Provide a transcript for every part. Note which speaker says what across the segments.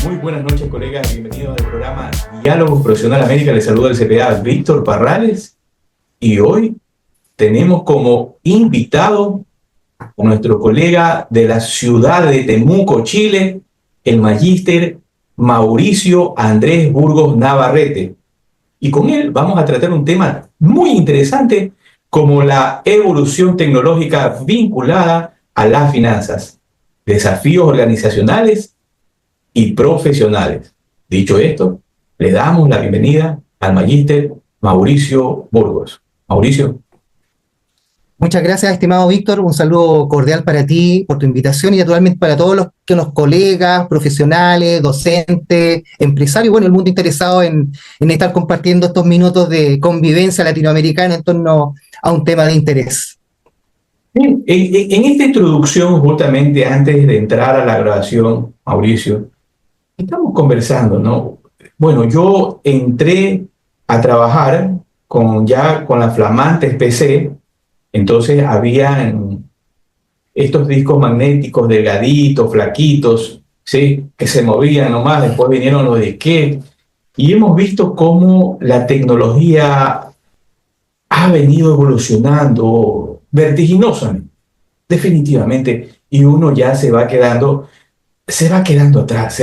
Speaker 1: Muy buenas noches, colegas. Bienvenidos al programa Diálogo Profesional América. Les saluda el CPA Víctor Parrales. Y hoy tenemos como invitado a nuestro colega de la ciudad de Temuco, Chile, el magíster Mauricio Andrés Burgos Navarrete. Y con él vamos a tratar un tema muy interesante como la evolución tecnológica vinculada a las finanzas, desafíos organizacionales y profesionales. Dicho esto, le damos la bienvenida al magíster Mauricio Burgos. Mauricio.
Speaker 2: Muchas gracias, estimado Víctor. Un saludo cordial para ti, por tu invitación y naturalmente para todos los colegas, profesionales, docentes, empresarios, bueno, el mundo interesado en estar compartiendo estos minutos de convivencia latinoamericana en torno a un tema de interés.
Speaker 1: En esta introducción, justamente antes de entrar a la grabación, Mauricio, estamos conversando, ¿no? Bueno, yo entré a trabajar con las flamantes PC. Entonces habían estos discos magnéticos delgaditos, flaquitos, ¿sí?, que se movían nomás. Después vinieron los disquetes. Y hemos visto cómo la tecnología ha venido evolucionando vertiginosamente, definitivamente. Y uno ya se va quedando atrás.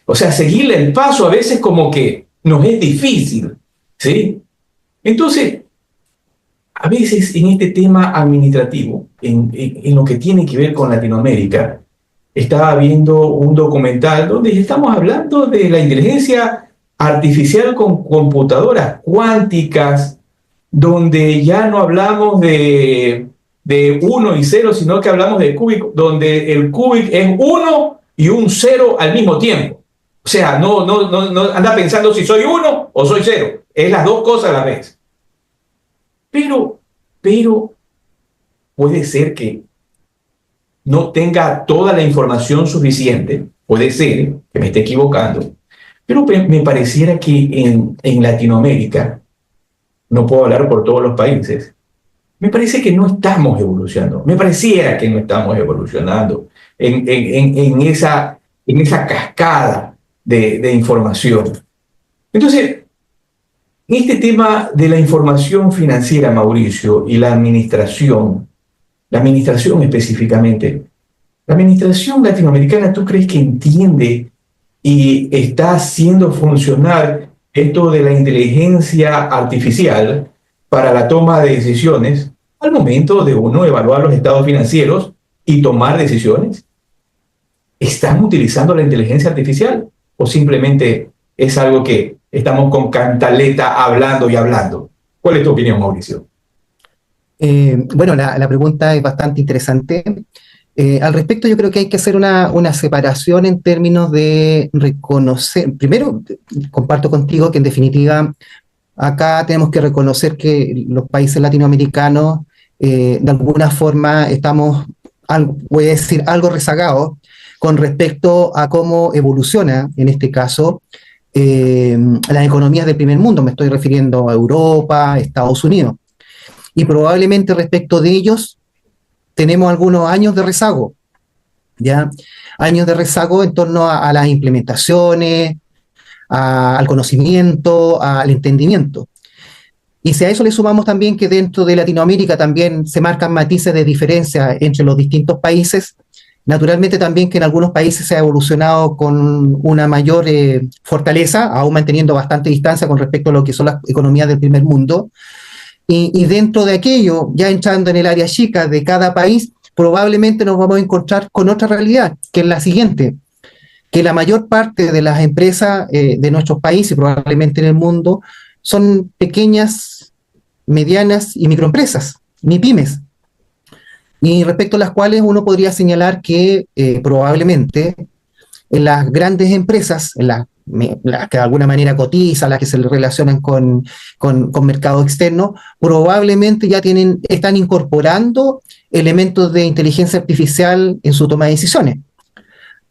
Speaker 1: O sea, seguirle el paso a veces como que nos es difícil, ¿sí? Entonces, a veces en este tema administrativo, en lo que tiene que ver con Latinoamérica, estaba viendo un documental donde estamos hablando de la inteligencia artificial con computadoras cuánticas, donde ya no hablamos de 1 y 0, sino que hablamos de qubit, donde el qubit es 1 y un 0 al mismo tiempo. O sea, no anda pensando si soy 1 o soy 0. Es las dos cosas a la vez. Pero puede ser que no tenga toda la información suficiente, puede ser que me esté equivocando, pero me pareciera que en Latinoamérica, no puedo hablar por todos los países, me parece que no estamos evolucionando, me pareciera que no estamos evolucionando en esa cascada de información. Entonces, este tema de la información financiera, Mauricio, y la administración específicamente, la administración latinoamericana, ¿tú crees que entiende y está haciendo funcionar esto de la inteligencia artificial para la toma de decisiones al momento de uno evaluar los estados financieros y tomar decisiones? ¿Están utilizando la inteligencia artificial o simplemente es algo que estamos con cantaleta hablando y hablando? ¿Cuál es tu opinión, Mauricio?
Speaker 2: Bueno, la pregunta es bastante interesante. Al respecto, yo creo que hay que hacer una separación en términos de reconocer. Primero, comparto contigo que en definitiva acá tenemos que reconocer que los países latinoamericanos de alguna forma estamos, voy a decir, algo rezagados con respecto a cómo evoluciona, en este caso, las economías del primer mundo. Me estoy refiriendo a Europa, Estados Unidos. Y probablemente respecto de ellos tenemos algunos años de rezago, ¿ya? Años de rezago en torno a las implementaciones, al conocimiento, al entendimiento. Y si a eso le sumamos también que dentro de Latinoamérica también se marcan matices de diferencia entre los distintos países, naturalmente también que en algunos países se ha evolucionado con una mayor fortaleza, aún manteniendo bastante distancia con respecto a lo que son las economías del primer mundo. Y dentro de aquello, ya entrando en el área chica de cada país, probablemente nos vamos a encontrar con otra realidad, que es la siguiente, que la mayor parte de las empresas de nuestros países, probablemente en el mundo, son pequeñas, medianas y microempresas, MIPYMES, y respecto a las cuales uno podría señalar que probablemente en las grandes empresas, en las que de alguna manera cotizan, las que se relacionan con mercado externo, probablemente ya están incorporando elementos de inteligencia artificial en su toma de decisiones.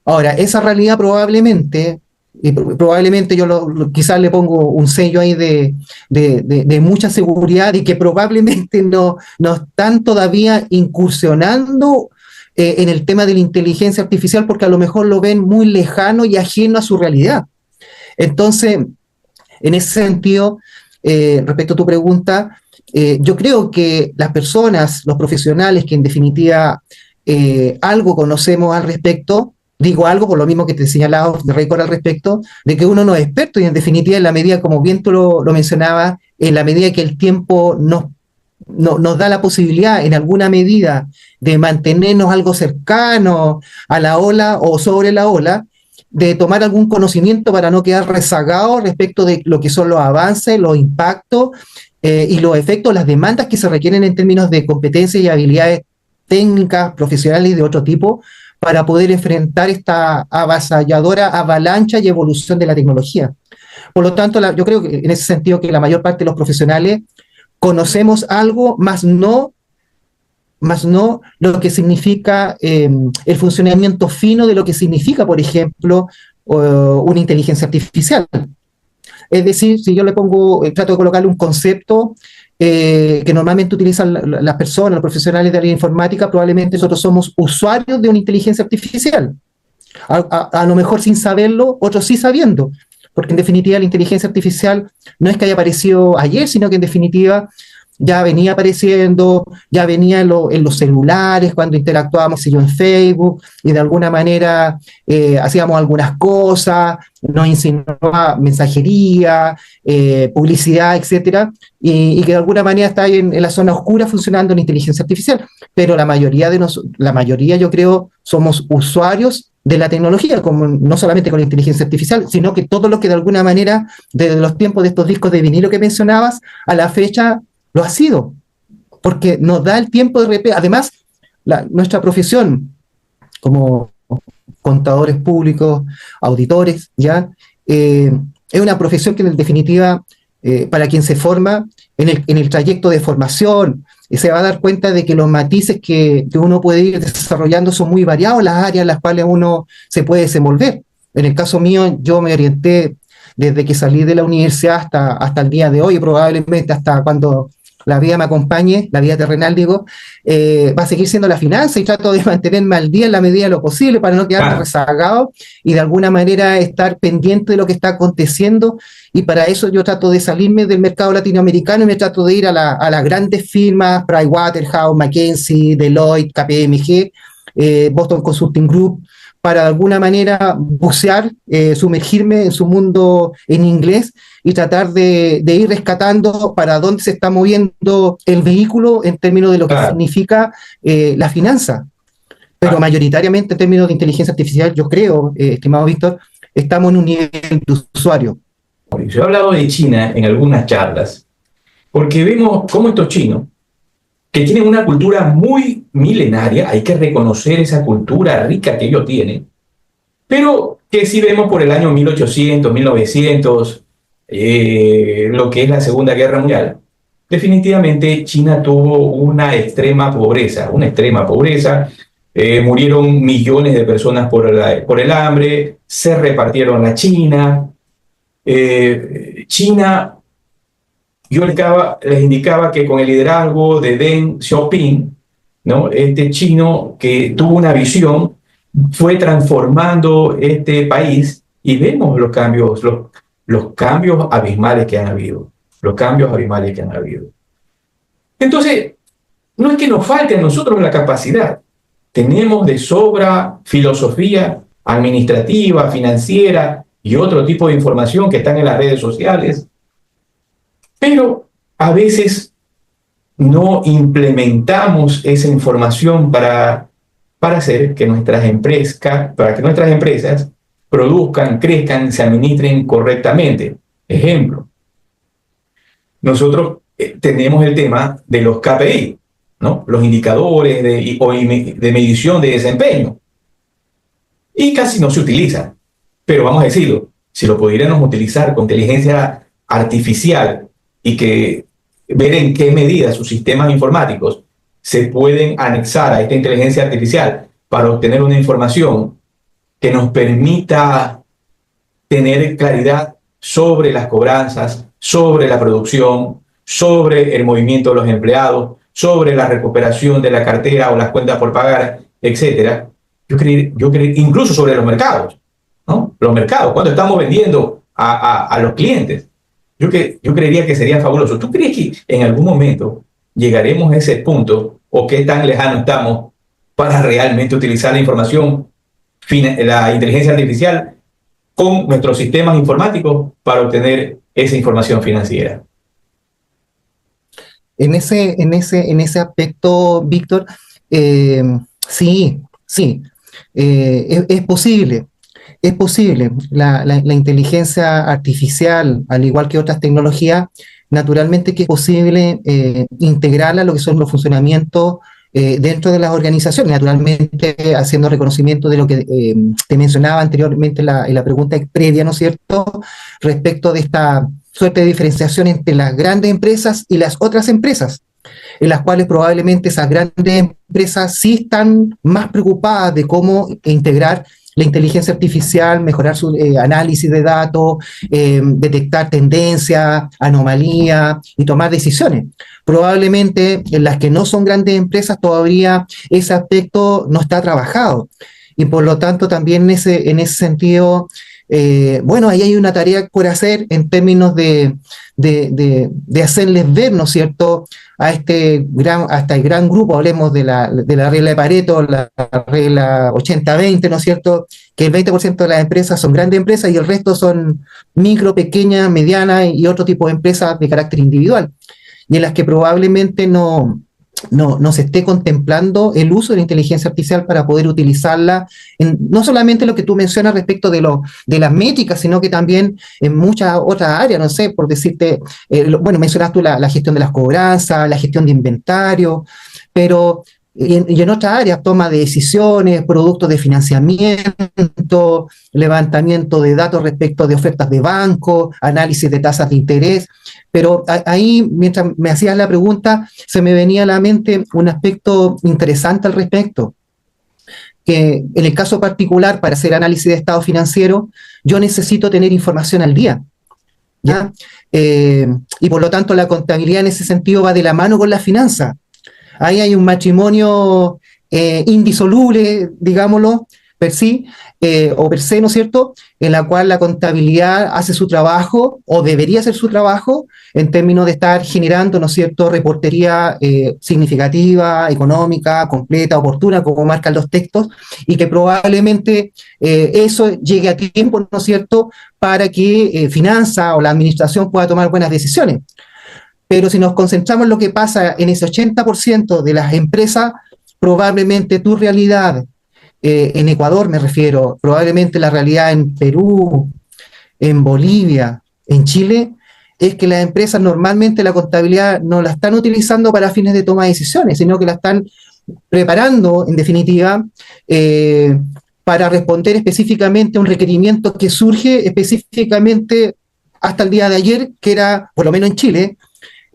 Speaker 2: Ahora, esa realidad probablemente yo quizás le pongo un sello ahí de mucha seguridad y que probablemente no están todavía incursionando en el tema de la inteligencia artificial porque a lo mejor lo ven muy lejano y ajeno a su realidad. Entonces, en ese sentido, respecto a tu pregunta, yo creo que las personas, los profesionales que en definitiva algo conocemos al respecto, digo algo por lo mismo que te he señalado de récord al respecto, de que uno no es experto y en definitiva en la medida, como bien tú lo mencionabas, en la medida que el tiempo nos da la posibilidad en alguna medida de mantenernos algo cercano a la ola o sobre la ola, de tomar algún conocimiento para no quedar rezagado respecto de lo que son los avances, los impactos y los efectos, las demandas que se requieren en términos de competencias y habilidades técnicas, profesionales y de otro tipo, para poder enfrentar esta avasalladora avalancha y evolución de la tecnología. Por lo tanto, yo creo que en ese sentido que la mayor parte de los profesionales conocemos algo, más no lo que significa el funcionamiento fino de lo que significa, por ejemplo, una inteligencia artificial. Es decir, si yo le pongo, trato de colocarle un concepto que normalmente utilizan las personas, los profesionales de la informática, probablemente nosotros somos usuarios de una inteligencia artificial. A lo mejor sin saberlo, otros sí sabiendo, porque en definitiva la inteligencia artificial no es que haya aparecido ayer, sino que en definitiva ya venía apareciendo, ya venía en los celulares, cuando interactuábamos si yo en Facebook, y de alguna manera hacíamos algunas cosas, nos insinuaba mensajería, publicidad, etcétera, y que de alguna manera está ahí en la zona oscura funcionando la inteligencia artificial. Pero la mayoría yo creo somos usuarios de la tecnología, como no solamente con la inteligencia artificial, sino que todo lo que de alguna manera, desde los tiempos de estos discos de vinilo que mencionabas, a la fecha lo ha sido, porque nos da el tiempo de repente. Además, nuestra profesión como contadores públicos, auditores, ¿ya? Es una profesión que en definitiva, para quien se forma, en el trayecto de formación, se va a dar cuenta de que los matices que uno puede ir desarrollando son muy variados, las áreas en las cuales uno se puede desenvolver. En el caso mío, yo me orienté desde que salí de la universidad hasta el día de hoy, probablemente hasta cuando la vida me acompañe, la vida terrenal, digo, va a seguir siendo la finanza y trato de mantenerme al día en la medida de lo posible para no quedarme rezagado y de alguna manera estar pendiente de lo que está aconteciendo, y para eso yo trato de salirme del mercado latinoamericano y me trato de ir a las grandes firmas, Pricewaterhouse, McKinsey, Deloitte, KPMG, Boston Consulting Group, para de alguna manera bucear, sumergirme en su mundo en inglés y tratar de ir rescatando para dónde se está moviendo el vehículo en términos de lo que significa la finanza. Pero mayoritariamente en términos de inteligencia artificial, yo creo, estimado Víctor, estamos en un nivel de usuario.
Speaker 1: Yo he hablado de China en algunas charlas, porque vemos cómo estos chinos, que tienen una cultura muy milenaria, hay que reconocer esa cultura rica que ellos tienen, pero que si vemos por el año 1800, 1900, lo que es la Segunda Guerra Mundial, definitivamente China tuvo una extrema pobreza, murieron millones de personas por el hambre, se repartieron la China. China, yo les indicaba que con el liderazgo de Deng Xiaoping, ¿no? Este chino que tuvo una visión, fue transformando este país y vemos los cambios abismales que han habido. Entonces, no es que nos falte a nosotros la capacidad. Tenemos de sobra filosofía administrativa, financiera y otro tipo de información que están en las redes sociales, pero a veces no implementamos esa información para hacer que nuestras empresas produzcan, crezcan, se administren correctamente. Ejemplo, nosotros tenemos el tema de los KPI, ¿no? Los indicadores de medición de desempeño, y casi no se utilizan. Pero vamos a decirlo, si lo pudiéramos utilizar con inteligencia artificial y que ver en qué medida sus sistemas informáticos se pueden anexar a esta inteligencia artificial para obtener una información que nos permita tener claridad sobre las cobranzas, sobre la producción, sobre el movimiento de los empleados, sobre la recuperación de la cartera o las cuentas por pagar, etcétera, incluso sobre los mercados, ¿no? Los mercados, cuando estamos vendiendo a los clientes. Yo creería que sería fabuloso. ¿Tú crees que en algún momento llegaremos a ese punto o qué tan lejano estamos para realmente utilizar la información, la inteligencia artificial con nuestros sistemas informáticos para obtener esa información financiera?
Speaker 2: En ese aspecto, Víctor, sí, sí, es posible. Es posible. La inteligencia artificial, al igual que otras tecnologías, naturalmente que es posible integrarla a lo que son los funcionamientos dentro de las organizaciones, naturalmente haciendo reconocimiento de lo que te mencionaba anteriormente en la pregunta previa, ¿no es cierto?, respecto de esta suerte de diferenciación entre las grandes empresas y las otras empresas, en las cuales probablemente esas grandes empresas sí están más preocupadas de cómo integrar la inteligencia artificial, mejorar su análisis de datos, detectar tendencias, anomalías y tomar decisiones. Probablemente en las que no son grandes empresas todavía ese aspecto no está trabajado. Y por lo tanto también en ese sentido, bueno, ahí hay una tarea por hacer en términos de hacerles ver, ¿no es cierto?, hasta el gran grupo, hablemos de la regla de Pareto, la regla 80-20, ¿no es cierto?, que el 20% de las empresas son grandes empresas y el resto son micro, pequeñas, medianas y otro tipo de empresas de carácter individual, y en las que probablemente no se esté contemplando el uso de la inteligencia artificial para poder utilizarla no solamente lo que tú mencionas respecto de las métricas, sino que también en muchas otras áreas, no sé, por decirte, bueno, mencionas tú la gestión de las cobranzas, la gestión de inventario, pero y en otras áreas, toma de decisiones, productos de financiamiento, levantamiento de datos respecto de ofertas de banco, análisis de tasas de interés. Pero ahí, mientras me hacías la pregunta, se me venía a la mente un aspecto interesante al respecto, que en el caso particular, para hacer análisis de estado financiero, yo necesito tener información al día, ¿ya? Y por lo tanto la contabilidad en ese sentido va de la mano con la finanza. Ahí hay un matrimonio indisoluble, digámoslo, per sí, o per se, ¿no es cierto?, en la cual la contabilidad hace su trabajo, o debería hacer su trabajo, en términos de estar generando, ¿no es cierto?, reportería significativa, económica, completa, oportuna, como marcan los textos, y que probablemente eso llegue a tiempo, ¿no es cierto?, para que finanza o la administración pueda tomar buenas decisiones. Pero si nos concentramos en lo que pasa en ese 80% de las empresas, probablemente tu realidad, en Ecuador me refiero, probablemente la realidad en Perú, en Bolivia, en Chile, es que las empresas normalmente la contabilidad no la están utilizando para fines de toma de decisiones, sino que la están preparando, en definitiva, para responder específicamente a un requerimiento que surge específicamente hasta el día de ayer, que era, por lo menos en Chile,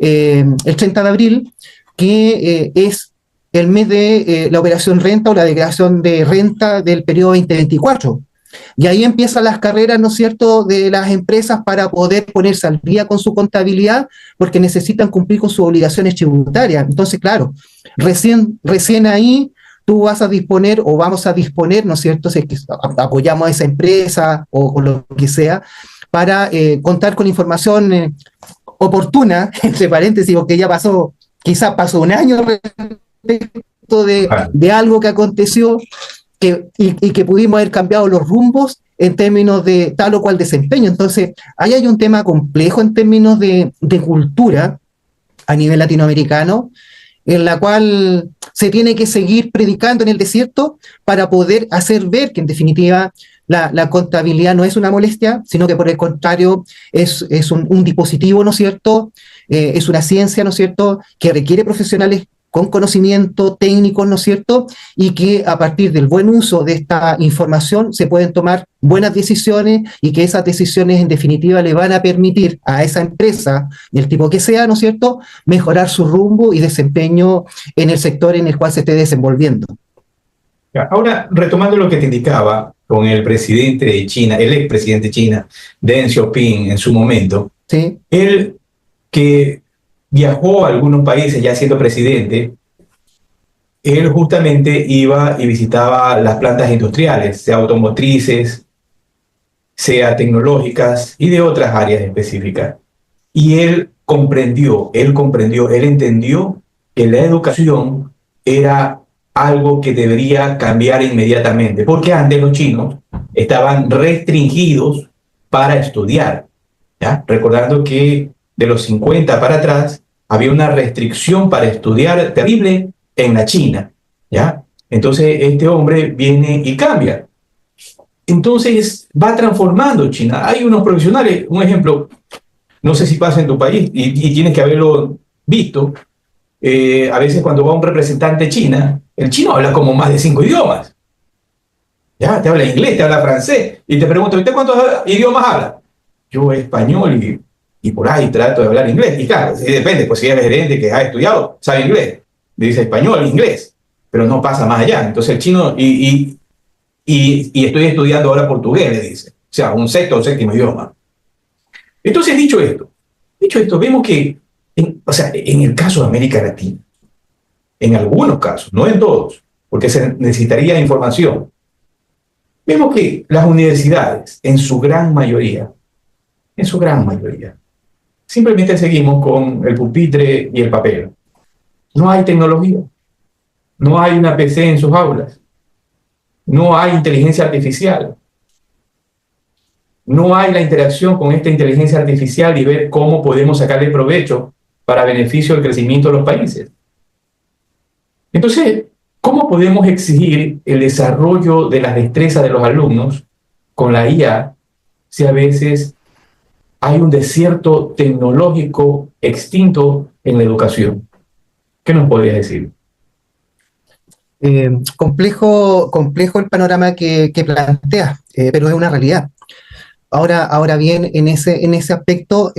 Speaker 2: el 30 de abril, que es el mes de la operación renta o la declaración de renta del periodo 2024. Y ahí empiezan las carreras, ¿no es cierto?, de las empresas para poder ponerse al día con su contabilidad, porque necesitan cumplir con sus obligaciones tributarias. Entonces, claro, recién ahí tú vas a disponer o vamos a disponer, ¿no es cierto?, si es que apoyamos a esa empresa o lo que sea, para contar con información oportuna, entre paréntesis, porque ya pasó, quizás pasó un año respecto de algo que aconteció y que pudimos haber cambiado los rumbos en términos de tal o cual desempeño. Entonces, ahí hay un tema complejo en términos de cultura a nivel latinoamericano, en la cual se tiene que seguir predicando en el desierto para poder hacer ver que, en definitiva, la contabilidad no es una molestia, sino que por el contrario es un dispositivo, ¿no es cierto?, es una ciencia, ¿no es cierto?, que requiere profesionales con conocimiento técnico, ¿no es cierto?, y que a partir del buen uso de esta información se pueden tomar buenas decisiones y que esas decisiones en definitiva le van a permitir a esa empresa, del tipo que sea, ¿no es cierto?, mejorar su rumbo y desempeño en el sector en el cual se esté desenvolviendo.
Speaker 1: Ahora, retomando lo que te indicaba con el presidente de China, el expresidente de China, Deng Xiaoping, en su momento,
Speaker 2: ¿sí?,
Speaker 1: él que viajó a algunos países ya siendo presidente, él justamente iba y visitaba las plantas industriales, sea automotrices, sea tecnológicas y de otras áreas específicas. Y él entendió que la educación era algo que debería cambiar inmediatamente, porque antes los chinos estaban restringidos para estudiar, ¿ya? Recordando que de los 50 para atrás había una restricción para estudiar terrible en la China, ¿ya? Entonces este hombre viene y cambia. Entonces va transformando China. Hay unos profesionales, un ejemplo, no sé si pasa en tu país y tienes que haberlo visto. A veces cuando va un representante de China, el chino habla como más de 5 idiomas. Ya, te habla inglés, te habla francés. Y te pregunto, ¿usted cuántos idiomas habla? Yo español y por ahí trato de hablar inglés. Y claro, sí, depende, pues si eres gerente que ha estudiado, sabe inglés. Le dice español, inglés. Pero no pasa más allá. Entonces el chino, y estoy estudiando ahora portugués, le dice. O sea, un sexto o séptimo idioma. Entonces, dicho esto, vemos que, o sea, en el caso de América Latina, en algunos casos, no en todos, porque se necesitaría información, vemos que las universidades, en su gran mayoría, simplemente seguimos con el pupitre y el papel. No hay tecnología, no hay una PC en sus aulas, no hay inteligencia artificial, no hay la interacción con esta inteligencia artificial y ver cómo podemos sacarle provecho para beneficio del crecimiento de los países. Entonces, ¿cómo podemos exigir el desarrollo de las destrezas de los alumnos con la IA si a veces hay un desierto tecnológico extinto en la educación? ¿Qué nos podrías decir?
Speaker 2: Complejo el panorama que plantea, pero es una realidad. Ahora bien, en ese aspecto,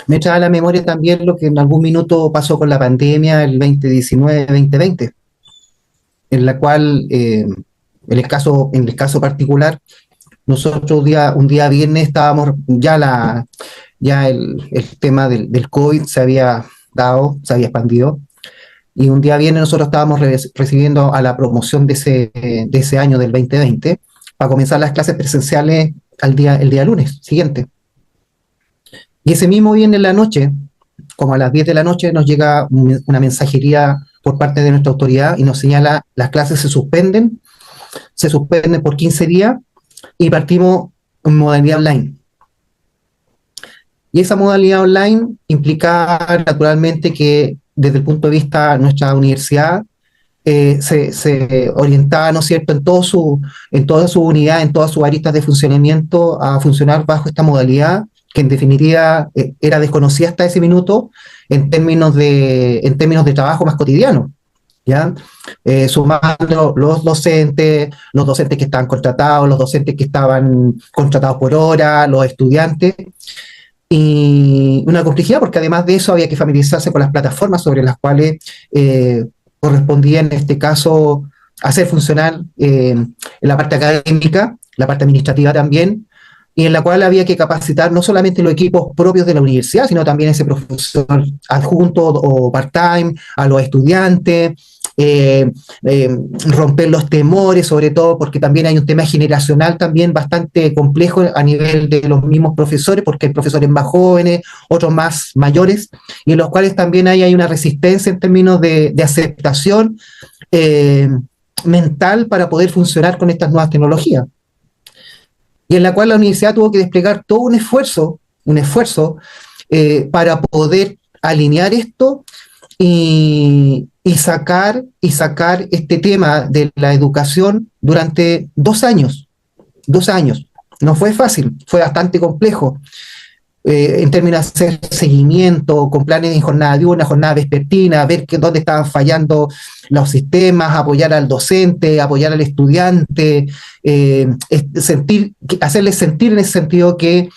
Speaker 2: me trae a la memoria también lo que en algún minuto pasó con la pandemia, el 2019-2020, en la cual, en el caso particular, nosotros un día viernes estábamos, ya el tema del COVID se había dado, se había expandido, y un día viernes nosotros estábamos recibiendo a la promoción de ese año del 2020 para comenzar las clases presenciales el día lunes siguiente. Y ese mismo viernes en la noche, como a las 10 de la noche, nos llega una mensajería por parte de nuestra autoridad y nos señala las clases se suspenden por 15 días y partimos en modalidad online. Y esa modalidad online implica naturalmente que desde el punto de vista de nuestra universidad se orientaba, ¿no es cierto?, en toda su unidad, en todas sus aristas de funcionamiento a funcionar bajo esta modalidad que en definitiva era desconocida hasta ese minuto en términos de trabajo más cotidiano, ¿ya? Sumando los docentes que estaban contratados, los docentes que estaban contratados por hora, los estudiantes, y una complejidad porque además de eso había que familiarizarse con las plataformas sobre las cuales correspondía en este caso hacer funcionar en la parte académica, la parte administrativa también, y en la cual había que capacitar no solamente los equipos propios de la universidad, sino también ese profesor adjunto o part-time, a los estudiantes, romper los temores, sobre todo porque también hay un tema generacional también bastante complejo a nivel de los mismos profesores, porque hay profesores más jóvenes, otros más mayores, y en los cuales también hay una resistencia en términos de aceptación mental para poder funcionar con estas nuevas tecnologías. Y en la cual la universidad tuvo que desplegar todo un esfuerzo para poder alinear esto y sacar este tema de la educación durante 2 años. 2 años. No fue fácil, fue bastante complejo. En términos de hacer seguimiento, con planes de jornada diurna, jornada vespertina, ver dónde estaban fallando los sistemas, apoyar al docente, apoyar al estudiante, hacerles sentir en ese sentido que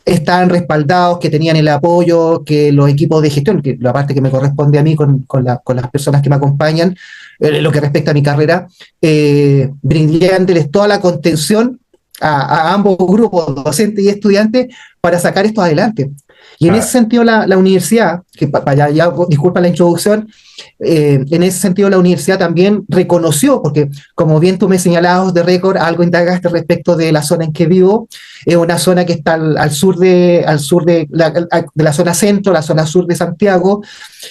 Speaker 2: estaban respaldados, que tenían el apoyo, que los equipos de gestión, que la parte que me corresponde a mí con las personas que me acompañan, lo que respecta a mi carrera, brindándoles toda la contención a ambos grupos, docentes y estudiantes, para sacar esto adelante. Y en ese sentido la universidad, que disculpa la introducción, en ese sentido la universidad también reconoció, porque como bien tú me señalabas de récord, algo indagaste respecto de la zona en que vivo, es una zona que está al sur de la zona centro, la zona sur de Santiago,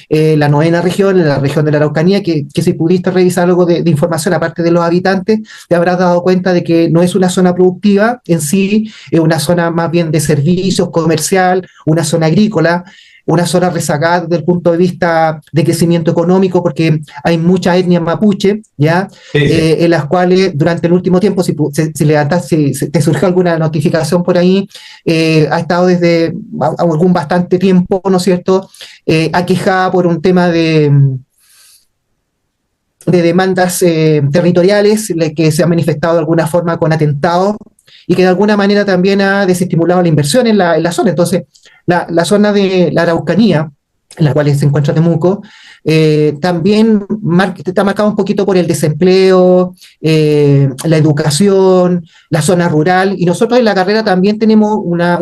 Speaker 2: la novena región, la región de la Araucanía, que si pudiste revisar algo de información, aparte de los habitantes, te habrás dado cuenta de que no es una zona productiva en sí, es una zona más bien de servicios, comercial, una zona agrícola, una zona rezagada desde el punto de vista de crecimiento económico, porque hay mucha etnia mapuche, ¿ya?
Speaker 1: Sí, sí.
Speaker 2: En las cuales durante el último tiempo, si te surgió alguna notificación por ahí, ha estado desde algún bastante tiempo, ¿no es cierto?, aquejada por un tema de demandas territoriales que se han manifestado de alguna forma con atentados y que de alguna manera también ha desestimulado la inversión en la zona. Entonces, la zona de la Araucanía, en la cual se encuentra Temuco, también está marcado un poquito por el desempleo, la educación, la zona rural, y nosotros en la carrera también tenemos una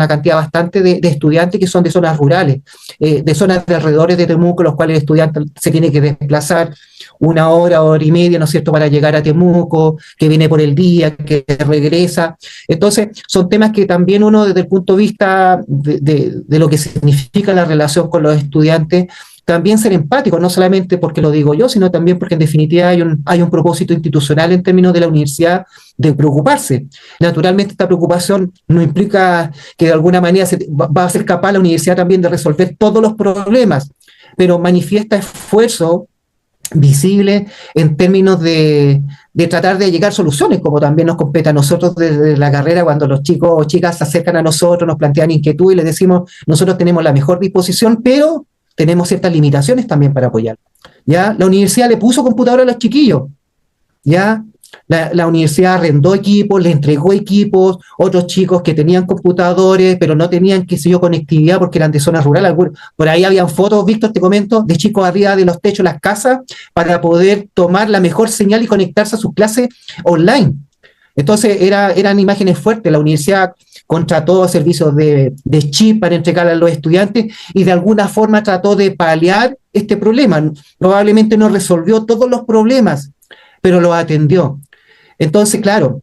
Speaker 2: cantidad bastante de estudiantes que son de zonas rurales, de zonas de alrededores de Temuco, los cuales el estudiante se tiene que desplazar 1 hora y media, ¿no es cierto?, para llegar a Temuco, que viene por el día, que regresa. Entonces, son temas que también uno, desde el punto de vista de lo que significa la relación con los estudiantes, también ser empático, no solamente porque lo digo yo, sino también porque en definitiva hay un propósito institucional en términos de la universidad de preocuparse. Naturalmente esta preocupación no implica que de alguna manera va a ser capaz la universidad también de resolver todos los problemas, pero manifiesta esfuerzo visible en términos de tratar de llegar a soluciones, como también nos compete a nosotros desde la carrera, cuando los chicos o chicas se acercan a nosotros, nos plantean inquietud y les decimos, nosotros tenemos la mejor disposición, pero tenemos ciertas limitaciones también para apoyar. ¿Ya? La universidad le puso computadora a los chiquillos, ¿ya? La universidad arrendó equipos, le entregó equipos, otros chicos que tenían computadores, pero no tenían, qué sé yo, conectividad porque eran de zona rural. Por ahí habían fotos, Víctor, te comento, de chicos arriba de los techos de las casas para poder tomar la mejor señal y conectarse a sus clases online. Entonces eran imágenes fuertes. La universidad contrató servicios de chip para entregar a los estudiantes y de alguna forma trató de paliar este problema. Probablemente no resolvió todos los problemas, pero lo atendió. Entonces, claro,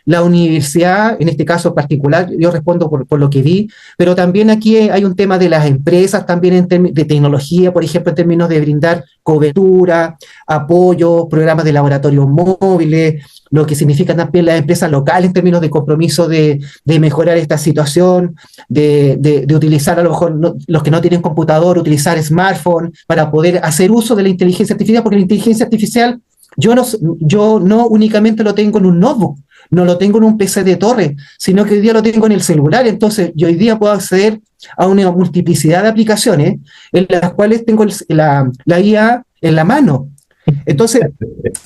Speaker 2: la universidad, en este caso particular, yo respondo por lo que vi, pero también aquí hay un tema de las empresas, también de tecnología, por ejemplo, en términos de brindar cobertura, apoyo, programas de laboratorios móviles, lo que significa también las empresas locales en términos de compromiso de mejorar esta situación, de utilizar a lo mejor los que no tienen computador, utilizar smartphone para poder hacer uso de la inteligencia artificial, porque la inteligencia artificial yo no únicamente lo tengo en un notebook, no lo tengo en un PC de torre, sino que hoy día lo tengo en el celular. Entonces yo hoy día puedo acceder a una multiplicidad de aplicaciones en las cuales tengo la IA en la mano. Entonces,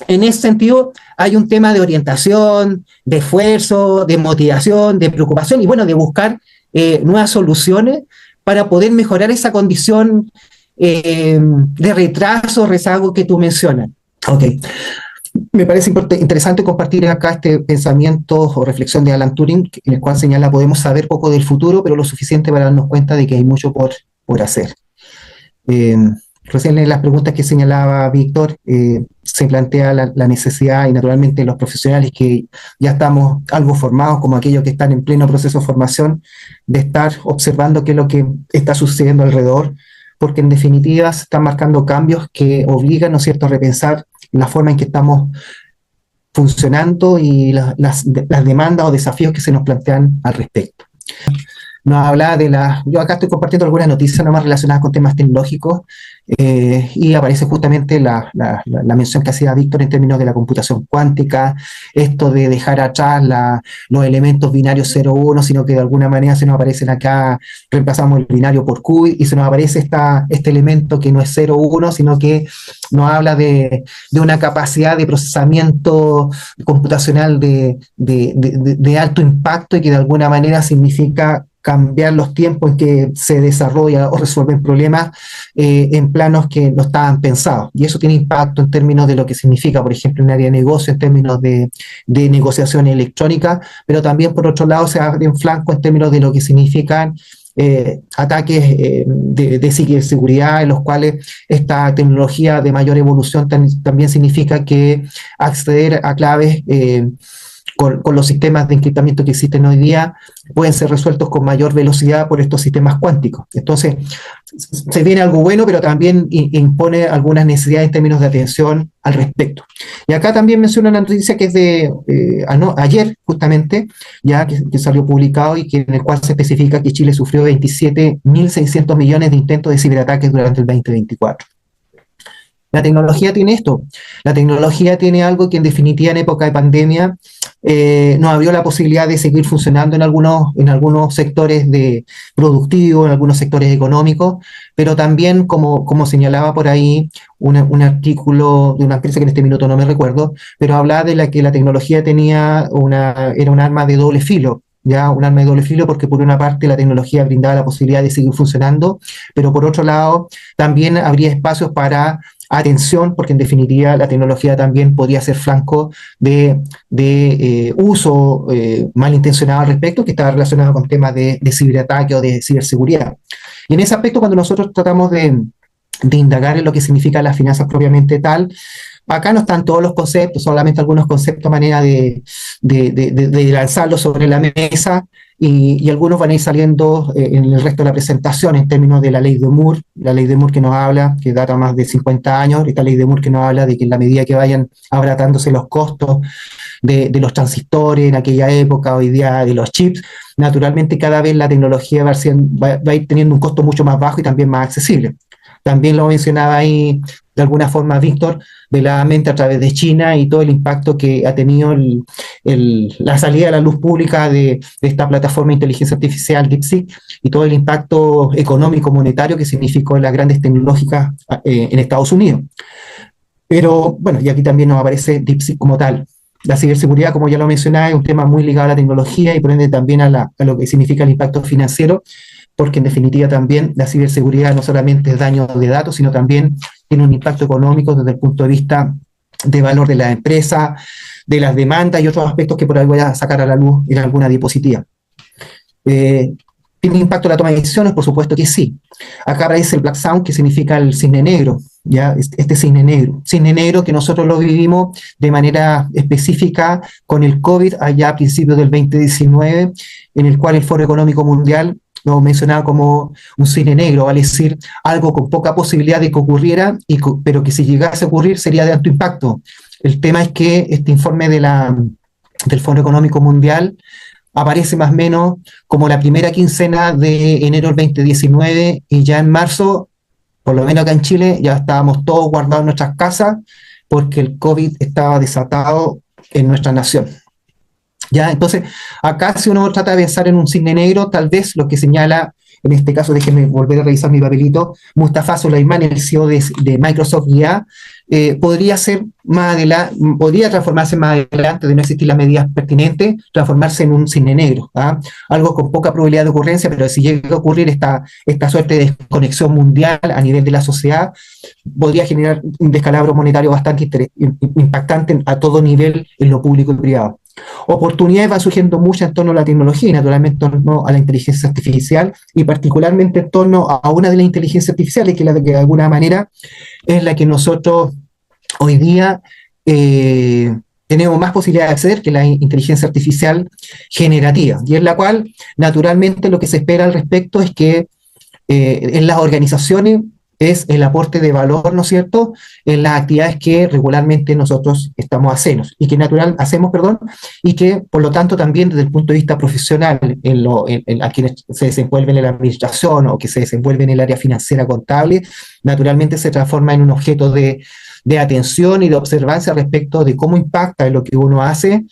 Speaker 2: en ese sentido, hay un tema de orientación, de esfuerzo, de motivación, de preocupación y bueno, de buscar nuevas soluciones para poder mejorar esa condición de retraso, rezago que tú mencionas. Ok. Me parece interesante compartir acá este pensamiento o reflexión de Alan Turing, en el cual señala podemos saber poco del futuro, pero lo suficiente para darnos cuenta de que hay mucho por hacer. Recién en las preguntas que señalaba Víctor, se plantea la necesidad y naturalmente los profesionales que ya estamos algo formados, como aquellos que están en pleno proceso de formación, de estar observando qué es lo que está sucediendo alrededor, porque en definitiva se están marcando cambios que obligan, ¿no es cierto?, a repensar la forma en que estamos funcionando y las demandas o desafíos que se nos plantean al respecto. Nos habla yo acá estoy compartiendo algunas noticias nomás relacionadas con temas tecnológicos y aparece justamente la mención que hacía Víctor en términos de la computación cuántica, esto de dejar atrás los elementos binarios 0-1, sino que de alguna manera se nos aparecen acá, reemplazamos el binario por qubit y se nos aparece este elemento que no es 0-1, sino que nos habla de una capacidad de procesamiento computacional de alto impacto y que de alguna manera significa cambiar los tiempos en que se desarrolla o resuelven problemas en planos que no estaban pensados. Y eso tiene impacto en términos de lo que significa, por ejemplo, en área de negocio, en términos de negociación electrónica, pero también, por otro lado, se abre un flanco en términos de lo que significan ataques de ciberseguridad, en los cuales esta tecnología de mayor evolución también significa que acceder a claves con los sistemas de encriptamiento que existen hoy día pueden ser resueltos con mayor velocidad por estos sistemas cuánticos. Entonces, se viene algo bueno, pero también impone algunas necesidades en términos de atención al respecto. Y acá también menciona una noticia que es de ayer, justamente, ya que salió publicado y que, en el cual se especifica que Chile sufrió 27.600 millones de intentos de ciberataques durante el 2024. La tecnología tiene esto, la tecnología tiene algo que en definitiva en época de pandemia nos abrió la posibilidad de seguir funcionando en algunos sectores productivos, en algunos sectores económicos, pero también, como señalaba por ahí un artículo de una empresa que en este minuto no me recuerdo, pero hablaba de que la tecnología era un arma de doble filo. Ya un arma de doble filo, porque por una parte la tecnología brindaba la posibilidad de seguir funcionando, pero por otro lado también habría espacios para atención, porque en definitiva la tecnología también podría ser flanco de uso malintencionado al respecto, que está relacionado con temas de ciberataque o de ciberseguridad. Y en ese aspecto, cuando nosotros tratamos de indagar en lo que significa las finanzas propiamente tal, acá no están todos los conceptos, solamente algunos conceptos a manera de lanzarlos sobre la mesa, y algunos van a ir saliendo en el resto de la presentación en términos de la ley de Moore, que nos habla, que data más de 50 años, esta ley de Moore que nos habla de que en la medida que vayan abratándose los costos de los transistores en aquella época, hoy día de los chips, naturalmente cada vez la tecnología va a ir teniendo un costo mucho más bajo y también más accesible. También lo mencionaba ahí de alguna forma Víctor, veladamente a través de China y todo el impacto que ha tenido la salida a la luz pública de esta plataforma de inteligencia artificial DeepSeek y todo el impacto económico monetario que significó las grandes tecnológicas en Estados Unidos. Pero bueno, y aquí también nos aparece DeepSeek como tal. La ciberseguridad, como ya lo mencionaba, es un tema muy ligado a la tecnología y por ende también a lo que significa el impacto financiero, porque en definitiva también la ciberseguridad no solamente es daño de datos, sino también tiene un impacto económico desde el punto de vista de valor de la empresa, de las demandas y otros aspectos que por ahí voy a sacar a la luz en alguna diapositiva. ¿Tiene impacto la toma de decisiones? Por supuesto que sí. Acá aparece el Black Swan, que significa el cisne negro, ¿ya? Este cisne negro que nosotros lo vivimos de manera específica con el COVID allá a principios del 2019, en el cual el Foro Económico Mundial lo mencionaba como un cisne negro, vale decir, algo con poca posibilidad de que ocurriera, pero que si llegase a ocurrir sería de alto impacto. El tema es que este informe del Foro Económico Mundial aparece más o menos como la primera quincena de enero del 2019 y ya en marzo, por lo menos acá en Chile, ya estábamos todos guardados en nuestras casas porque el COVID estaba desatado en nuestra nación. ¿Ya? Entonces, acá si uno trata de pensar en un cisne negro, tal vez lo que señala, en este caso, déjenme volver a revisar mi papelito, Mustafa Suleyman, el CEO de Microsoft IA, podría transformarse más adelante, de no existir las medidas pertinentes, transformarse en un cisne negro, ¿ah? Algo con poca probabilidad de ocurrencia, pero si llega a ocurrir esta suerte de desconexión mundial a nivel de la sociedad, podría generar un descalabro monetario bastante impactante a todo nivel en lo público y privado. Oportunidades van surgiendo muchas en torno a la tecnología y naturalmente en torno a la inteligencia artificial y particularmente en torno a una de las inteligencias artificiales que de alguna manera es la que nosotros hoy día tenemos más posibilidad de acceder, que la inteligencia artificial generativa, y en la cual naturalmente lo que se espera al respecto es que en las organizaciones es el aporte de valor, ¿no es cierto?, en las actividades que regularmente nosotros hacemos, y que por lo tanto también desde el punto de vista profesional, a quienes se desenvuelven en la administración o que se desenvuelven en el área financiera contable, naturalmente se transforma en un objeto de atención y de observancia respecto de cómo impacta en lo que uno hace,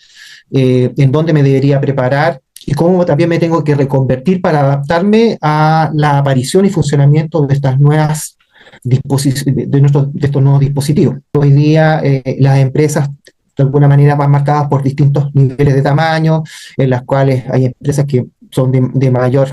Speaker 2: en dónde me debería preparar, y cómo también me tengo que reconvertir para adaptarme a la aparición y funcionamiento de estas nuevas de estos nuevos dispositivos. Hoy día las empresas de alguna manera van marcadas por distintos niveles de tamaño, en las cuales hay empresas que son de mayor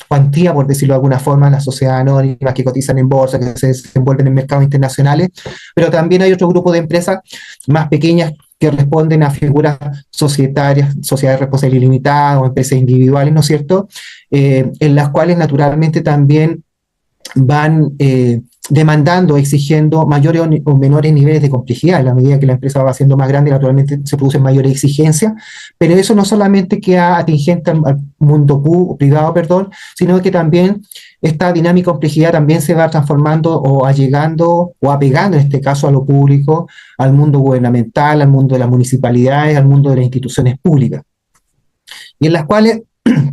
Speaker 2: cuantía, por decirlo de alguna forma, las sociedades anónimas que cotizan en bolsa, que se desenvuelven en mercados internacionales, pero también hay otro grupo de empresas más pequeñas que responden a figuras societarias, sociedades de responsabilidad limitada o empresas individuales, ¿no es cierto? En las cuales naturalmente también van demandando, exigiendo mayores o menores niveles de complejidad. En la medida que la empresa va siendo más grande, naturalmente se producen mayores exigencias, pero eso no solamente queda atingente al mundo privado, perdón, sino que también esta dinámica complejidad también se va transformando o allegando o apegando, en este caso, a lo público, al mundo gubernamental, al mundo de las municipalidades, al mundo de las instituciones públicas. Y en las cuales,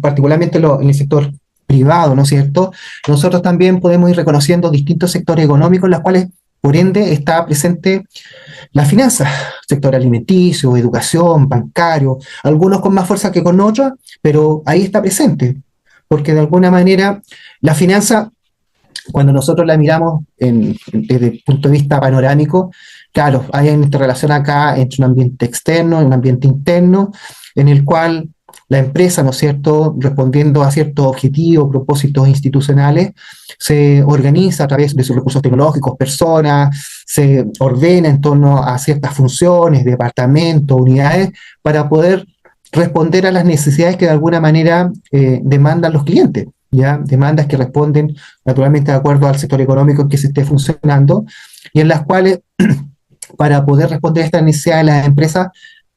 Speaker 2: particularmente en el sector privado, ¿no es cierto? Nosotros también podemos ir reconociendo distintos sectores económicos en los cuales, por ende, está presente la finanza, sector alimenticio, educación, bancario, algunos con más fuerza que con otros, pero ahí está presente, porque de alguna manera la finanza, cuando nosotros la miramos desde el punto de vista panorámico, claro, hay una relación acá entre un ambiente externo y un ambiente interno, en el cual la empresa, ¿no es cierto?, respondiendo a ciertos objetivos, propósitos institucionales, se organiza a través de sus recursos tecnológicos, personas, se ordena en torno a ciertas funciones, departamentos, unidades, para poder responder a las necesidades que de alguna manera demandan los clientes, ¿ya? Demandas que responden naturalmente de acuerdo al sector económico en que se esté funcionando, y en las cuales, para poder responder a estas necesidades de las empresas,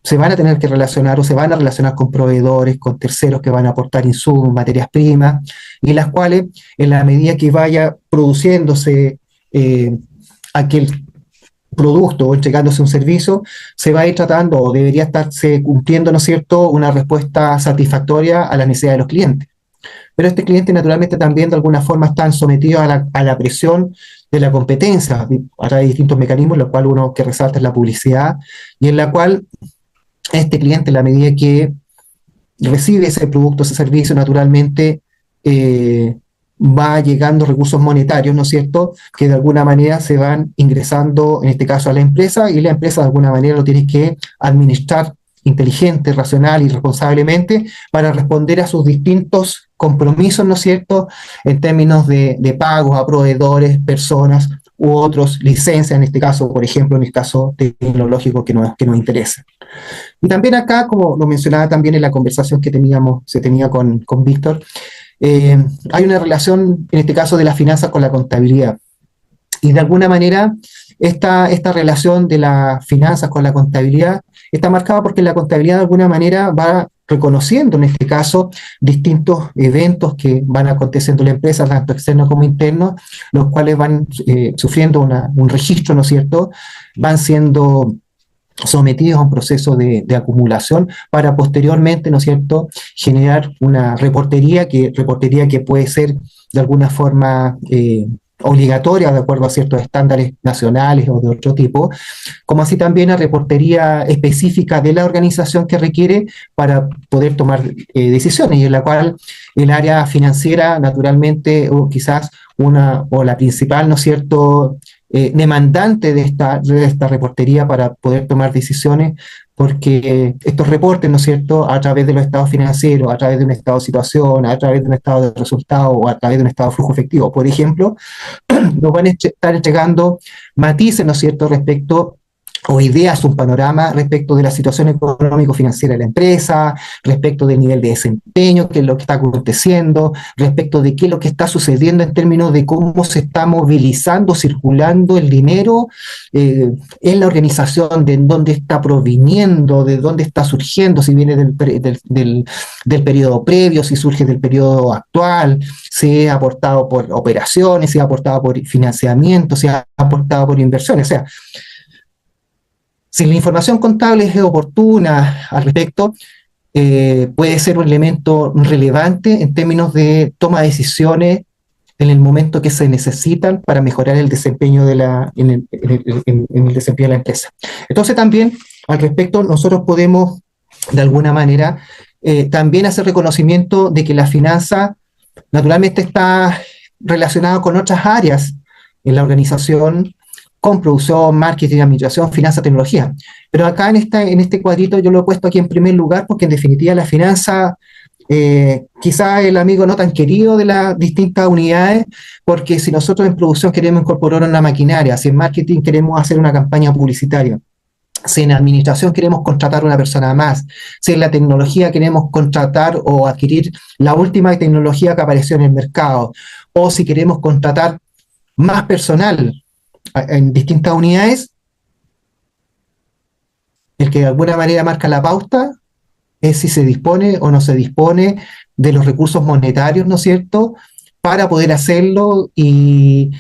Speaker 2: se van a tener que relacionar o se van a relacionar con proveedores, con terceros que van a aportar insumos, materias primas, y las cuales, en la medida que vaya produciéndose aquel producto o entregándose un servicio, se va a ir tratando o debería estarse cumpliendo, ¿no es cierto?, una respuesta satisfactoria a las necesidades de los clientes. Pero este cliente naturalmente también de alguna forma están sometidos a la presión de la competencia a través de distintos mecanismos, lo cual uno que resalta es la publicidad, y en la cual este cliente, en la medida que recibe ese producto, ese servicio, naturalmente va llegando recursos monetarios, ¿no es cierto?, que de alguna manera se van ingresando, en este caso, a la empresa, y la empresa de alguna manera lo tiene que administrar inteligente, racional y responsablemente para responder a sus distintos compromisos, ¿no es cierto?, en términos de pagos a proveedores, personas u otros, licencias, en este caso, por ejemplo, en el caso tecnológico que nos interesa. Y también acá, como lo mencionaba también en la conversación que se tenía con Víctor, hay una relación, en este caso, de las finanzas con la contabilidad. Y de alguna manera, esta relación de las finanzas con la contabilidad está marcada porque la contabilidad de alguna manera va reconociendo, en este caso, distintos eventos que van aconteciendo en la empresa, tanto externos como internos, los cuales van sufriendo un registro, ¿no es cierto?, van siendo sometidos a un proceso de acumulación para posteriormente, ¿no es cierto?, generar una reportería que puede ser de alguna forma obligatoria de acuerdo a ciertos estándares nacionales o de otro tipo, como así también a reportería específica de la organización que requiere para poder tomar decisiones, y en la cual el área financiera naturalmente o quizás o la principal, ¿no es cierto?, demandante de esta reportería para poder tomar decisiones, porque estos reportes, ¿no es cierto?, a través de los estados financieros, a través de un estado de situación, a través de un estado de resultados o a través de un estado de flujo efectivo, por ejemplo, nos van a estar entregando matices, ¿no es cierto?, respecto o ideas, un panorama respecto de la situación económico-financiera de la empresa, respecto del nivel de desempeño, qué es lo que está aconteciendo, respecto de qué es lo que está sucediendo en términos de cómo se está movilizando, circulando el dinero en la organización, de dónde está proviniendo, de dónde está surgiendo, si viene del periodo previo, si surge del periodo actual, si ha aportado por operaciones, si ha aportado por financiamiento, si ha aportado por inversiones, o sea, si la información contable es oportuna al respecto, puede ser un elemento relevante en términos de toma de decisiones en el momento que se necesitan para mejorar el desempeño en el desempeño de la empresa. Entonces también al respecto nosotros podemos de alguna manera también hacer reconocimiento de que la finanza naturalmente está relacionada con otras áreas en la organización, con producción, marketing, administración, finanzas, tecnología. Pero acá en este cuadrito yo lo he puesto aquí en primer lugar porque en definitiva la finanza quizá el amigo no tan querido de las distintas unidades, porque si nosotros en producción queremos incorporar una maquinaria, si en marketing queremos hacer una campaña publicitaria, si en administración queremos contratar una persona más, si en la tecnología queremos contratar o adquirir la última tecnología que apareció en el mercado, o si queremos contratar más personal en distintas unidades, el que de alguna manera marca la pauta es si se dispone o no se dispone de los recursos monetarios, ¿no es cierto?, para poder hacerlo, y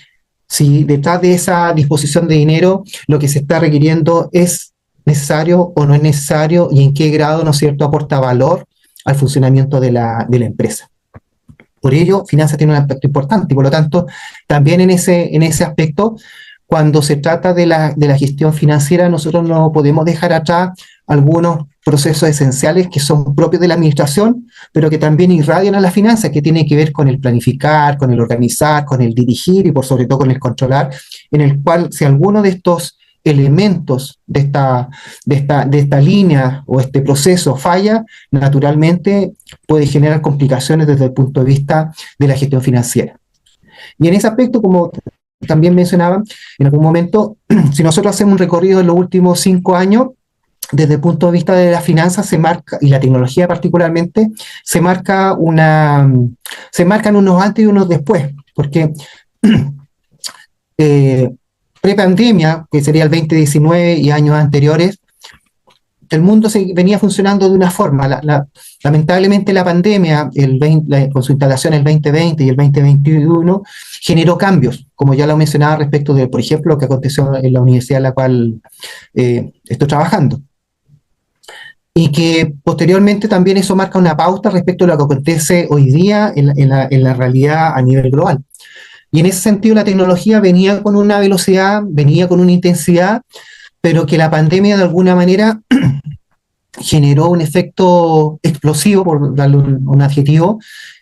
Speaker 2: si detrás de esa disposición de dinero lo que se está requiriendo es necesario o no es necesario, y en qué grado, ¿no es cierto?, aporta valor al funcionamiento de la empresa. Por ello, finanzas tiene un aspecto importante, y por lo tanto, también en ese aspecto, cuando se trata de la gestión financiera, nosotros no podemos dejar atrás algunos procesos esenciales que son propios de la administración, pero que también irradian a las finanzas, que tienen que ver con el planificar, con el organizar, con el dirigir y por sobre todo con el controlar, en el cual si alguno de estos elementos de esta línea o este proceso falla, naturalmente puede generar complicaciones desde el punto de vista de la gestión financiera. Y en ese aspecto, como también mencionaba en algún momento, si nosotros hacemos un recorrido en los últimos 5 años, desde el punto de vista de las finanzas se marca, y la tecnología particularmente, se marcan unos antes y unos después, porque pre-pandemia, que sería el 2019 y años anteriores, el mundo venía funcionando de una forma. Lamentablemente la pandemia, con su instalación el 2020 y el 2021, generó cambios, como ya lo mencionaba respecto de, por ejemplo, lo que aconteció en la universidad en la cual estoy trabajando. Y que posteriormente también eso marca una pauta respecto a lo que acontece hoy día en la realidad a nivel global. Y en ese sentido la tecnología venía con una velocidad, venía con una intensidad, pero que la pandemia de alguna manera generó un efecto explosivo, por darle un adjetivo,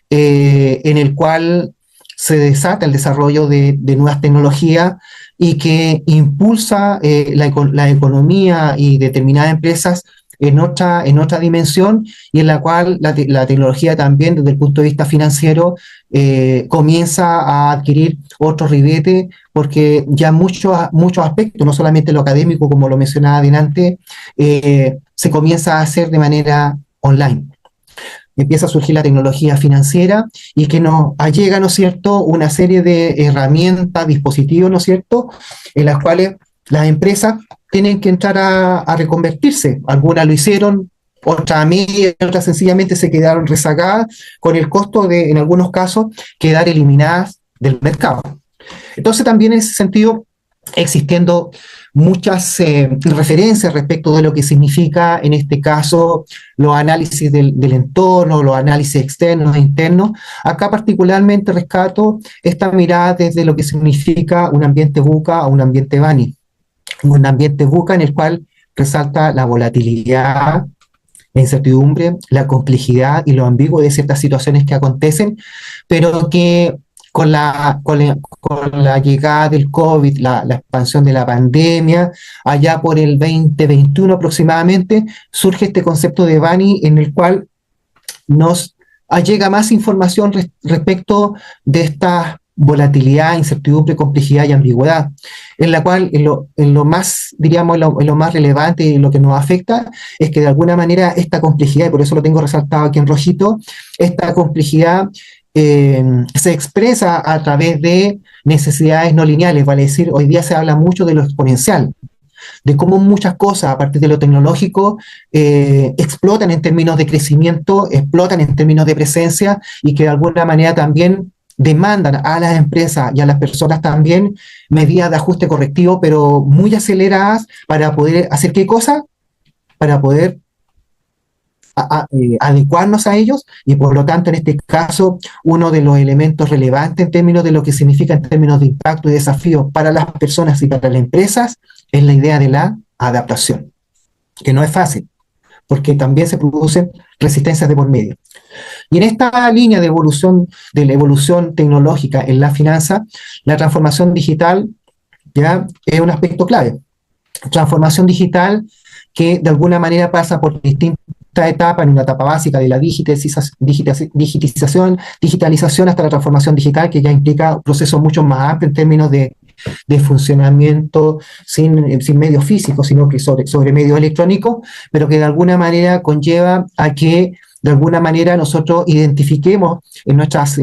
Speaker 2: en el cual se desata el desarrollo de nuevas tecnologías y que impulsa la economía y determinadas empresas en otra dimensión, y en la cual la tecnología también desde el punto de vista financiero comienza a adquirir otro ribete, porque ya muchos aspectos, no solamente lo académico como lo mencionaba adelante, se comienza a hacer de manera online. Empieza a surgir la tecnología financiera y que nos allega, ¿no es cierto?, una serie de herramientas, dispositivos, ¿no es cierto?, en las cuales las empresas tienen que entrar a reconvertirse. Algunas lo hicieron, otras a medias, otras sencillamente se quedaron rezagadas, con el costo de, en algunos casos, quedar eliminadas del mercado. Entonces también en ese sentido, existiendo muchas referencias respecto de lo que significa, en este caso, los análisis del entorno, los análisis externos e internos. Acá particularmente rescato esta mirada desde lo que significa un ambiente VUCA o un ambiente BANI. Un ambiente VUCA en el cual resalta la volatilidad, la incertidumbre, la complejidad y lo ambiguo de ciertas situaciones que acontecen, pero que con la llegada del COVID, la expansión de la pandemia, allá por el 2021 aproximadamente, surge este concepto de BANI en el cual nos llega más información respecto de esta volatilidad, incertidumbre, complejidad y ambigüedad, en la cual en lo más, diríamos, en lo más relevante y lo que nos afecta es que de alguna manera esta complejidad, y por eso lo tengo resaltado aquí en rojito, esta complejidad se expresa a través de necesidades no lineales, vale decir, hoy día se habla mucho de lo exponencial, de cómo muchas cosas a partir de lo tecnológico explotan en términos de crecimiento, explotan en términos de presencia, y que de alguna manera también demandan a las empresas y a las personas también medidas de ajuste correctivo, pero muy aceleradas para poder hacer ¿qué cosa? Para poder adecuarnos a ellos, y por lo tanto en este caso uno de los elementos relevantes en términos de lo que significa en términos de impacto y desafío para las personas y para las empresas es la idea de la adaptación, que no es fácil, porque también se producen resistencias de por medio. Y en esta línea de la evolución tecnológica en la finanza, la transformación digital ya es un aspecto clave. Transformación digital que de alguna manera pasa por distintas etapas, en una etapa básica de la digitalización hasta la transformación digital, que ya implica procesos mucho más amplios en términos de de funcionamiento sin medios físicos, sino que sobre medios electrónicos, pero que de alguna manera conlleva a que de alguna manera nosotros identifiquemos en nuestros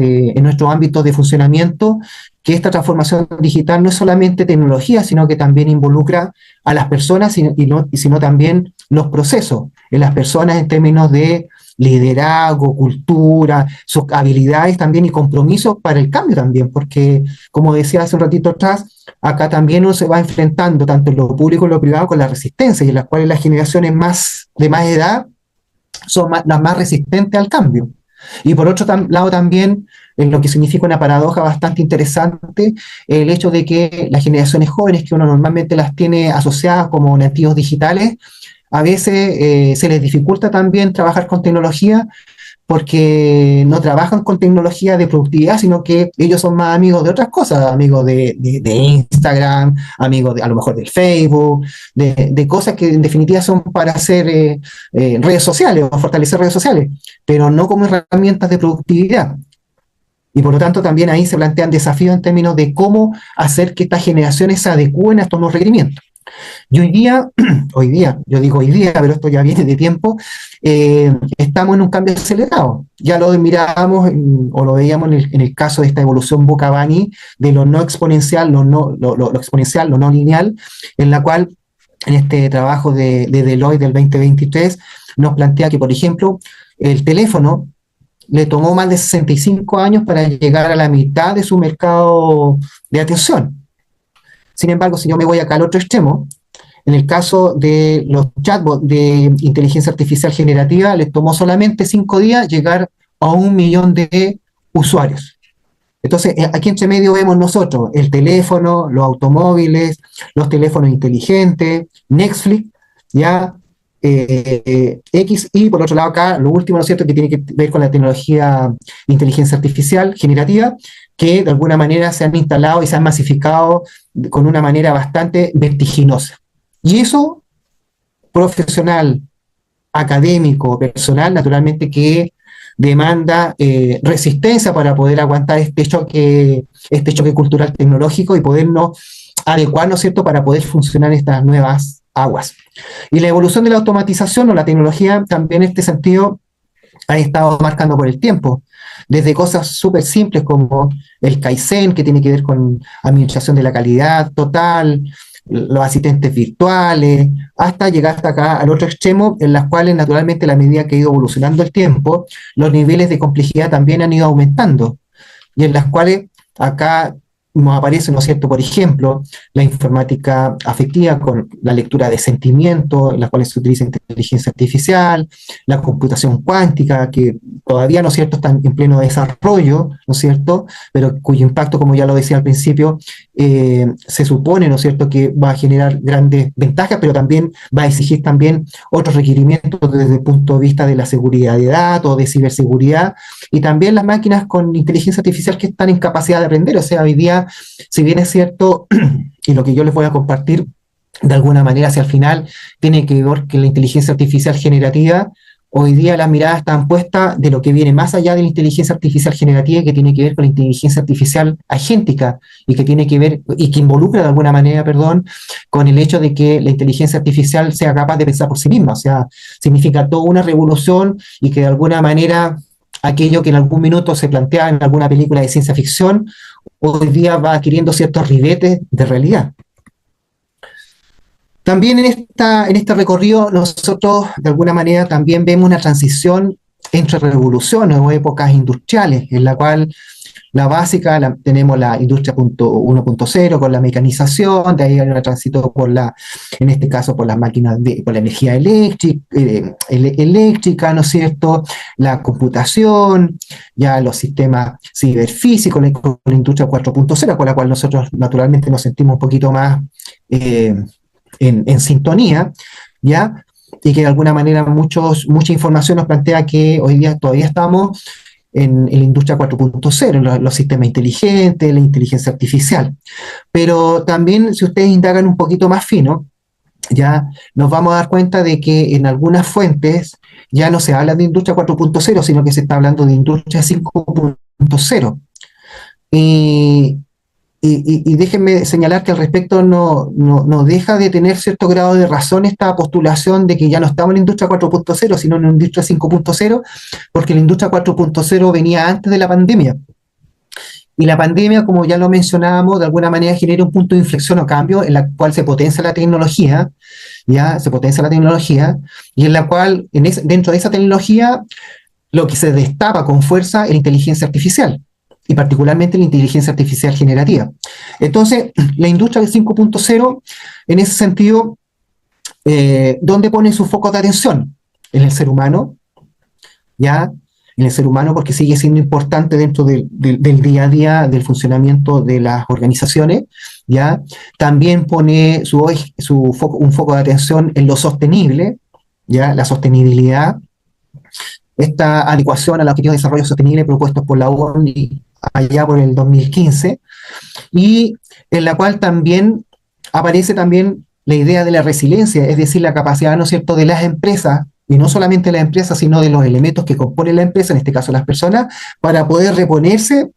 Speaker 2: ámbitos de funcionamiento que esta transformación digital no es solamente tecnología, sino que también involucra a las personas sino también los procesos en las personas en términos de liderazgo, cultura, sus habilidades también y compromisos para el cambio también, porque como decía hace un ratito atrás, acá también uno se va enfrentando tanto en lo público como en lo privado con la resistencia, y en las cuales las generaciones de más edad son las más resistentes al cambio. Y por otro lado también, en lo que significa una paradoja bastante interesante, el hecho de que las generaciones jóvenes, que uno normalmente las tiene asociadas como nativos digitales, a veces se les dificulta también trabajar con tecnología porque no trabajan con tecnología de productividad, sino que ellos son más amigos de otras cosas, amigos de Instagram, amigos a lo mejor del Facebook, de cosas que en definitiva son para hacer redes sociales o fortalecer redes sociales, pero no como herramientas de productividad. Y por lo tanto también ahí se plantean desafíos en términos de cómo hacer que estas generaciones se adecúen a estos nuevos requerimientos. Y hoy día, yo digo hoy día, pero esto ya viene de tiempo, estamos en un cambio acelerado. Ya lo mirábamos o lo veíamos en el caso de esta evolución Boccabani de lo no exponencial, lo exponencial, lo no lineal, en la cual en este trabajo de Deloitte del 2023 nos plantea que, por ejemplo, el teléfono le tomó más de 65 años para llegar a la mitad de su mercado de atención. Sin embargo, si yo me voy acá al otro extremo, en el caso de los chatbots de inteligencia artificial generativa, les tomó solamente 5 días llegar a 1 millón de usuarios. Entonces, aquí entre medio vemos nosotros el teléfono, los automóviles, los teléfonos inteligentes, Netflix, ya, X, y por otro lado acá, lo último, ¿no es cierto?, que tiene que ver con la tecnología de inteligencia artificial generativa, que de alguna manera se han instalado y se han masificado con una manera bastante vertiginosa. Y eso, profesional, académico, personal, naturalmente que demanda resistencia para poder aguantar este choque cultural tecnológico y podernos adecuar, ¿no es cierto?, para poder funcionar en estas nuevas aguas. Y la evolución de la automatización o la tecnología también en este sentido ha estado marcando por el tiempo, desde cosas súper simples como el Kaizen, que tiene que ver con administración de la calidad total, los asistentes virtuales, hasta llegar hasta acá al otro extremo, en las cuales naturalmente a la medida que ha ido evolucionando el tiempo, los niveles de complejidad también han ido aumentando, y en las cuales acá nos aparece, ¿no es cierto?, por ejemplo, la informática afectiva con la lectura de sentimientos, en las cuales se utiliza inteligencia artificial, la computación cuántica, que todavía, ¿no es cierto?, está en pleno desarrollo, ¿no es cierto?, pero cuyo impacto, como ya lo decía al principio, se supone, ¿no es cierto?, que va a generar grandes ventajas, pero también va a exigir también otros requerimientos desde el punto de vista de la seguridad de datos, de ciberseguridad, y también las máquinas con inteligencia artificial que están en capacidad de aprender. O sea, hoy día, si bien es cierto, y lo que yo les voy a compartir de alguna manera hacia el final, tiene que ver que la inteligencia artificial generativa, hoy día las miradas están puestas de lo que viene más allá de la inteligencia artificial generativa, que tiene que ver con la inteligencia artificial agéntica, y que tiene que ver, y que involucra de alguna manera, perdón, con el hecho de que la inteligencia artificial sea capaz de pensar por sí misma. O sea, significa toda una revolución, y que de alguna manera aquello que en algún minuto se planteaba en alguna película de ciencia ficción, hoy día va adquiriendo ciertos ribetes de realidad. También en este recorrido nosotros de alguna manera también vemos una transición entre revoluciones o épocas industriales, en la cual la básica tenemos la industria 1.0 con la mecanización, de ahí hay un tránsito en este caso por las máquinas, por la energía eléctrica, ¿no es cierto?, la computación, ya los sistemas ciberfísicos, con la industria 4.0, con la cual nosotros naturalmente nos sentimos un poquito más en sintonía, ¿ya? Y que de alguna manera mucha información nos plantea que hoy día todavía estamos en la industria 4.0, los sistemas inteligentes, la inteligencia artificial. Pero también, si ustedes indagan un poquito más fino, ya nos vamos a dar cuenta de que en algunas fuentes ya no se habla de industria 4.0, sino que se está hablando de industria 5.0. y déjenme señalar que al respecto no deja de tener cierto grado de razón esta postulación de que ya no estamos en la industria 4.0, sino en la industria 5.0, porque la industria 4.0 venía antes de la pandemia. Y la pandemia, como ya lo mencionábamos, de alguna manera genera un punto de inflexión o cambio en la cual se potencia la tecnología, y en la cual, dentro de esa tecnología, lo que se destapa con fuerza es la inteligencia artificial, y particularmente la inteligencia artificial generativa. Entonces, la industria del 5.0, en ese sentido, ¿dónde pone su foco de atención? En el ser humano, ¿ya? En el ser humano, porque sigue siendo importante dentro del día a día del funcionamiento de las organizaciones, ¿ya? También pone un foco de atención en lo sostenible, ¿ya? La sostenibilidad, esta adecuación a los objetivos de desarrollo sostenible propuestos por la ONU allá por el 2015, y en la cual también aparece también la idea de la resiliencia, es decir, la capacidad, ¿no es cierto?, de las empresas, y no solamente las empresas, sino de los elementos que componen la empresa, en este caso las personas, para poder reponerse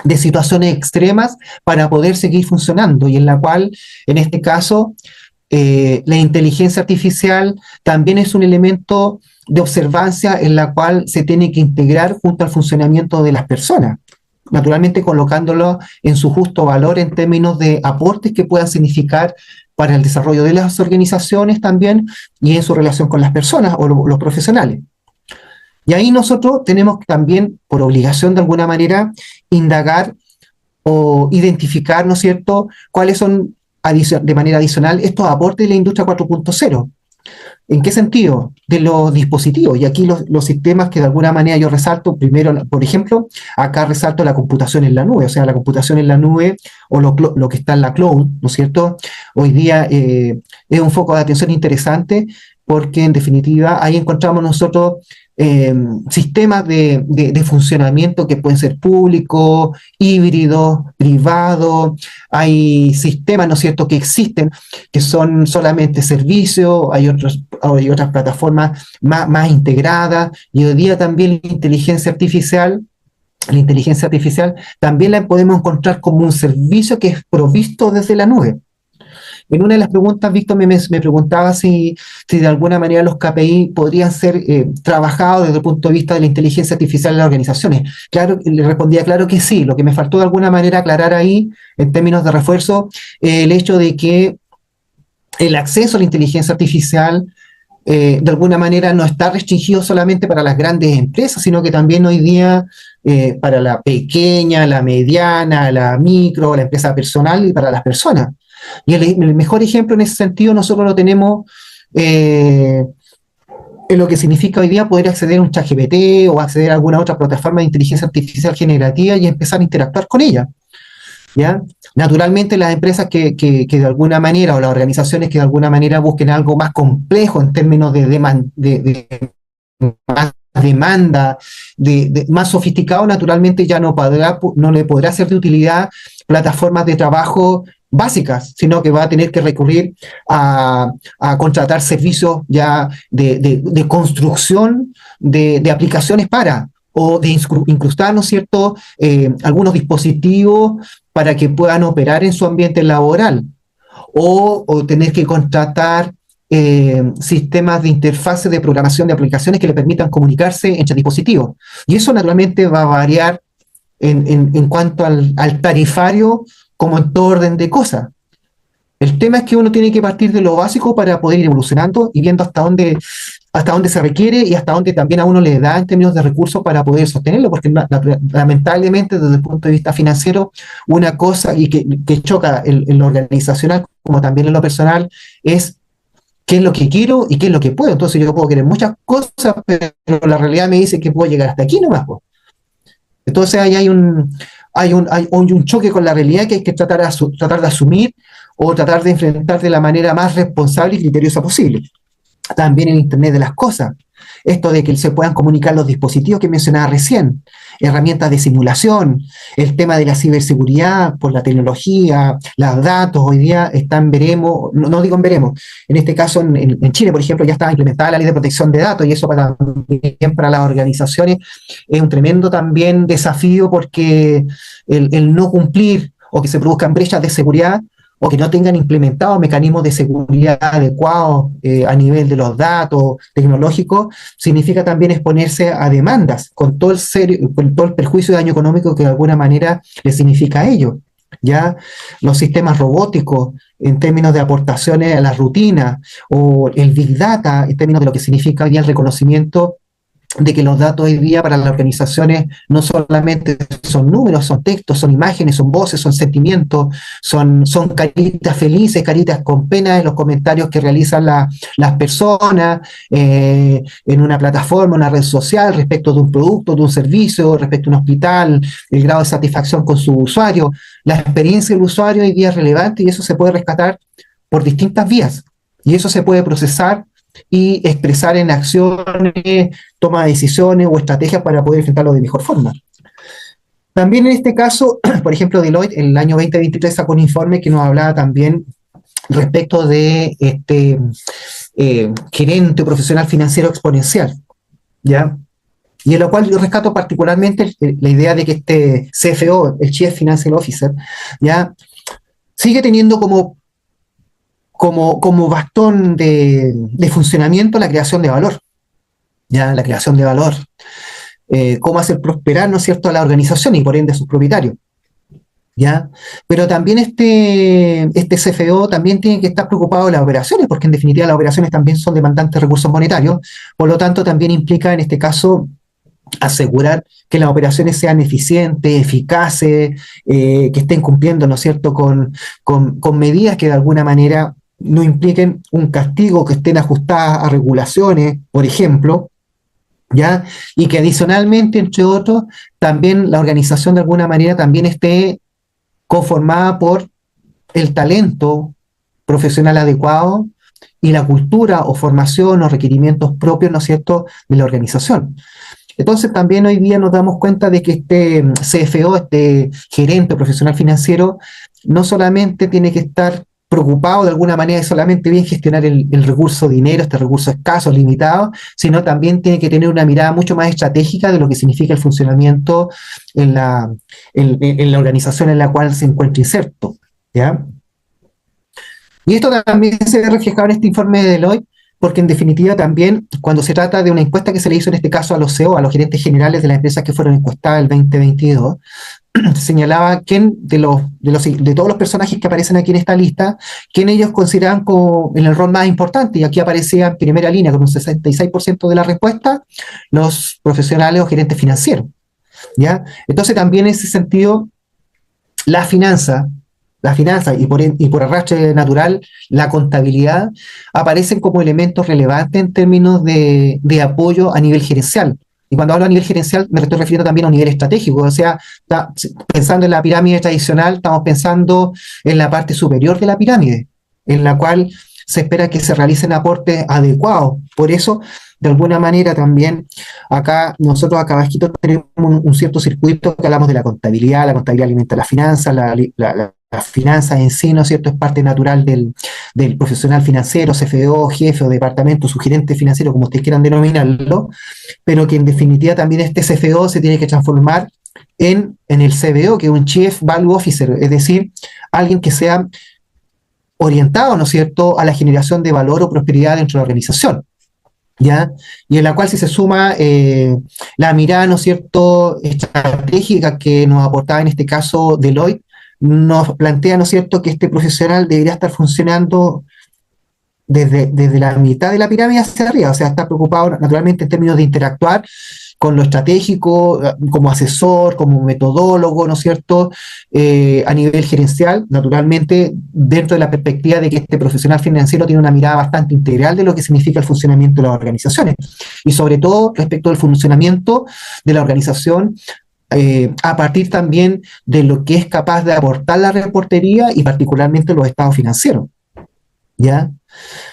Speaker 2: de situaciones extremas, para poder seguir funcionando, y en la cual, en este caso, la inteligencia artificial también es un elemento de observancia en la cual se tiene que integrar junto al funcionamiento de las personas, naturalmente colocándolo en su justo valor en términos de aportes que puedan significar para el desarrollo de las organizaciones también y en su relación con las personas o los profesionales. Y ahí nosotros tenemos también, por obligación de alguna manera, indagar o identificar, ¿no es cierto?, cuáles son de manera adicional estos aportes de la industria 4.0. ¿En qué sentido? De los dispositivos. Y aquí los sistemas que de alguna manera yo resalto, primero, por ejemplo, acá resalto la computación en la nube, o sea, la computación en la nube o lo que está en la cloud, ¿no es cierto? Hoy día es un foco de atención interesante porque en definitiva ahí encontramos nosotros sistemas de funcionamiento que pueden ser públicos, híbridos, privados. Hay sistemas, ¿no es cierto?, que existen, que son solamente servicios, hay otras plataformas más integradas, y hoy día también la inteligencia artificial también la podemos encontrar como un servicio que es provisto desde la nube. En una de las preguntas, Víctor me preguntaba si de alguna manera los KPI podrían ser trabajados desde el punto de vista de la inteligencia artificial en las organizaciones. Claro, le respondía claro que sí. Lo que me faltó de alguna manera aclarar ahí, en términos de refuerzo, el hecho de que el acceso a la inteligencia artificial de alguna manera no está restringido solamente para las grandes empresas, sino que también hoy día para la pequeña, la mediana, la micro, la empresa personal y para las personas. Y el mejor ejemplo en ese sentido nosotros lo tenemos en lo que significa hoy día poder acceder a un ChatGPT o acceder a alguna otra plataforma de inteligencia artificial generativa y empezar a interactuar con ella, ¿ya? Naturalmente las empresas que de alguna manera, o las organizaciones que de alguna manera busquen algo más complejo en términos de más demanda, más sofisticado, naturalmente ya no le podrá ser de utilidad plataformas de trabajo básicas, sino que va a tener que recurrir a contratar servicios ya de construcción de aplicaciones o de incrustar, ¿no es cierto?, algunos dispositivos para que puedan operar en su ambiente laboral, o tener que contratar sistemas de interfase de programación de aplicaciones que le permitan comunicarse entre dispositivos. Y eso naturalmente va a variar en cuanto al tarifario como en todo orden de cosas. El tema es que uno tiene que partir de lo básico para poder ir evolucionando y viendo hasta dónde se requiere y hasta dónde también a uno le da en términos de recursos para poder sostenerlo, porque lamentablemente desde el punto de vista financiero, una cosa y que choca en lo organizacional como también en lo personal es qué es lo que quiero y qué es lo que puedo. Entonces yo puedo querer muchas cosas, pero la realidad me dice que puedo llegar hasta aquí nomás. Entonces ahí hay un choque con la realidad que hay que tratar de asumir o tratar de enfrentar de la manera más responsable y criteriosa posible. También en Internet de las cosas, esto de que se puedan comunicar los dispositivos que mencionaba recién, herramientas de simulación, el tema de la ciberseguridad por la tecnología, los datos, hoy día están veremos, no digo en veremos, en este caso en Chile, por ejemplo, ya está implementada la ley de protección de datos y eso también para las organizaciones es un tremendo también desafío porque el no cumplir o que se produzcan brechas de seguridad, o que no tengan implementados mecanismos de seguridad adecuados a nivel de los datos tecnológicos, significa también exponerse a demandas con todo el perjuicio de daño económico que de alguna manera le significa a ellos. Ya los sistemas robóticos en términos de aportaciones a las rutinas, o el Big Data en términos de lo que significa hoy día el reconocimiento de que los datos hoy día para las organizaciones no solamente son números, son textos, son imágenes, son voces, son sentimientos, son caritas felices, caritas con pena en los comentarios que realizan las personas en una plataforma, una red social, respecto de un producto, de un servicio, respecto a un hospital, el grado de satisfacción con su usuario. La experiencia del usuario hoy día es relevante y eso se puede rescatar por distintas vías. Y eso se puede procesar y expresar en acciones, toma de decisiones o estrategias para poder enfrentarlo de mejor forma. También en este caso, por ejemplo, Deloitte en el año 2023 sacó un informe que nos hablaba también respecto de este gerente profesional financiero exponencial, ¿ya? Y en lo cual yo rescato particularmente la idea de que este CFO, el Chief Financial Officer, ¿ya? Sigue teniendo como bastón de funcionamiento la creación de valor, ¿ya? La creación de valor, cómo hacer prosperar, ¿no es cierto?, a la organización y por ende a sus propietarios, ¿ya? Pero también este CFO también tiene que estar preocupado de las operaciones, porque en definitiva las operaciones también son demandantes de recursos monetarios, por lo tanto también implica en este caso asegurar que las operaciones sean eficientes, eficaces, que estén cumpliendo, ¿no es cierto?, con medidas que de alguna manera no impliquen un castigo, que estén ajustadas a regulaciones, por ejemplo, ¿ya? Y que adicionalmente, entre otros, también la organización de alguna manera también esté conformada por el talento profesional adecuado y la cultura o formación o requerimientos propios, ¿no es cierto?, de la organización. Entonces también hoy día nos damos cuenta de que este CFO, este gerente profesional financiero, no solamente tiene que estar preocupado de alguna manera de solamente bien gestionar el recurso dinero, este recurso escaso, limitado, sino también tiene que tener una mirada mucho más estratégica de lo que significa el funcionamiento en la organización en la cual se encuentra inserto, ¿ya? Y esto también se ve reflejado en este informe de Deloitte, porque en definitiva también cuando se trata de una encuesta que se le hizo en este caso a los CEO, a los gerentes generales de las empresas que fueron encuestadas el 2022, señalaba quién de todos los personajes que aparecen aquí en esta lista, quién ellos consideraban como en el rol más importante, y aquí aparecía en primera línea con un 66% de la respuesta, los profesionales o gerentes financieros, ¿ya? Entonces también en ese sentido, la finanza y por arrastre natural la contabilidad aparecen como elementos relevantes en términos de apoyo a nivel gerencial. Y cuando hablo a nivel gerencial me estoy refiriendo también a un nivel estratégico, o sea, pensando en la pirámide tradicional, estamos pensando en la parte superior de la pirámide, en la cual se espera que se realicen aportes adecuados. Por eso, de alguna manera también, nosotros acá abajito tenemos un cierto circuito que hablamos de la contabilidad alimenta la finanza, las finanzas en sí, ¿no es cierto?, es parte natural del profesional financiero, CFO, jefe o departamento, su gerente financiero, como ustedes quieran denominarlo, pero que en definitiva también este CFO se tiene que transformar en el CBO, que es un Chief Value Officer, es decir, alguien que sea orientado, ¿no es cierto?, a la generación de valor o prosperidad dentro de la organización, ¿ya? Y en la cual si se suma la mirada, ¿no es cierto?, estratégica que nos aportaba en este caso Deloitte, nos plantea, ¿no es cierto?, que este profesional debería estar funcionando desde la mitad de la pirámide hacia arriba, o sea, está preocupado naturalmente en términos de interactuar con lo estratégico, como asesor, como metodólogo, ¿no es cierto?, a nivel gerencial, naturalmente dentro de la perspectiva de que este profesional financiero tiene una mirada bastante integral de lo que significa el funcionamiento de las organizaciones, y sobre todo respecto del funcionamiento de la organización a partir también de lo que es capaz de aportar la reportería y particularmente los estados financieros, ¿ya?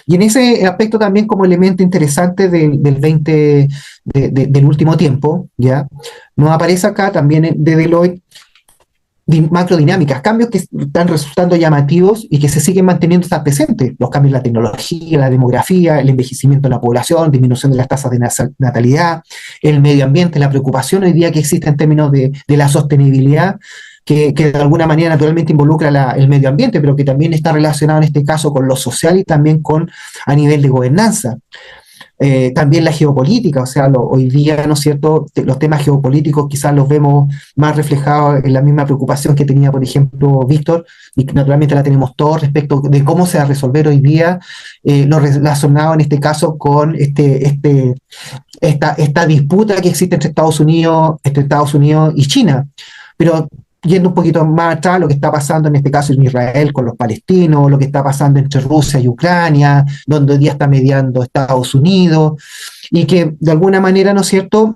Speaker 2: Y en ese aspecto también como elemento interesante del último tiempo, ¿ya?, nos aparece acá también de Deloitte macrodinámicas, cambios que están resultando llamativos y que se siguen manteniendo hasta presentes, los cambios en la tecnología, la demografía, el envejecimiento de la población, disminución de las tasas de natalidad, el medio ambiente, la preocupación hoy día que existe en términos de la sostenibilidad, que de alguna manera naturalmente involucra el medio ambiente, pero que también está relacionado en este caso con lo social y también con a nivel de gobernanza. También la geopolítica, o sea, hoy día, ¿no es cierto?, los temas geopolíticos quizás los vemos más reflejados en la misma preocupación que tenía, por ejemplo, Víctor, y que naturalmente la tenemos todos respecto de cómo se va a resolver hoy día lo relacionado en este caso con esta disputa que existe entre Estados Unidos y China. Pero yendo un poquito más atrás, lo que está pasando en este caso en Israel con los palestinos, lo que está pasando entre Rusia y Ucrania, donde hoy día está mediando Estados Unidos, y que de alguna manera, ¿no es cierto?,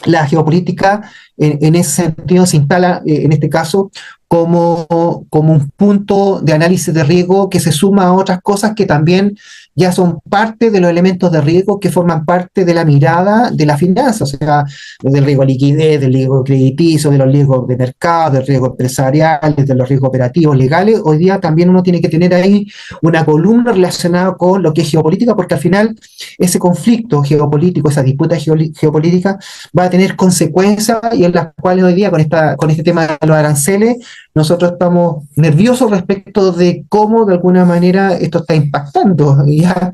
Speaker 2: la geopolítica en ese sentido se instala, en este caso, como un punto de análisis de riesgo que se suma a otras cosas que también ya son parte de los elementos de riesgo que forman parte de la mirada de la finanza, o sea, del riesgo de liquidez, del riesgo crediticio, de los riesgos de mercado, del riesgo empresarial, de los riesgos operativos, legales. Hoy día también uno tiene que tener ahí una columna relacionada con lo que es geopolítica, porque al final ese conflicto geopolítico, esa disputa geopolítica va a tener consecuencias y en las cuales hoy día con este tema de los aranceles nosotros estamos nerviosos respecto de cómo de alguna manera esto está impactando. ¿Ya?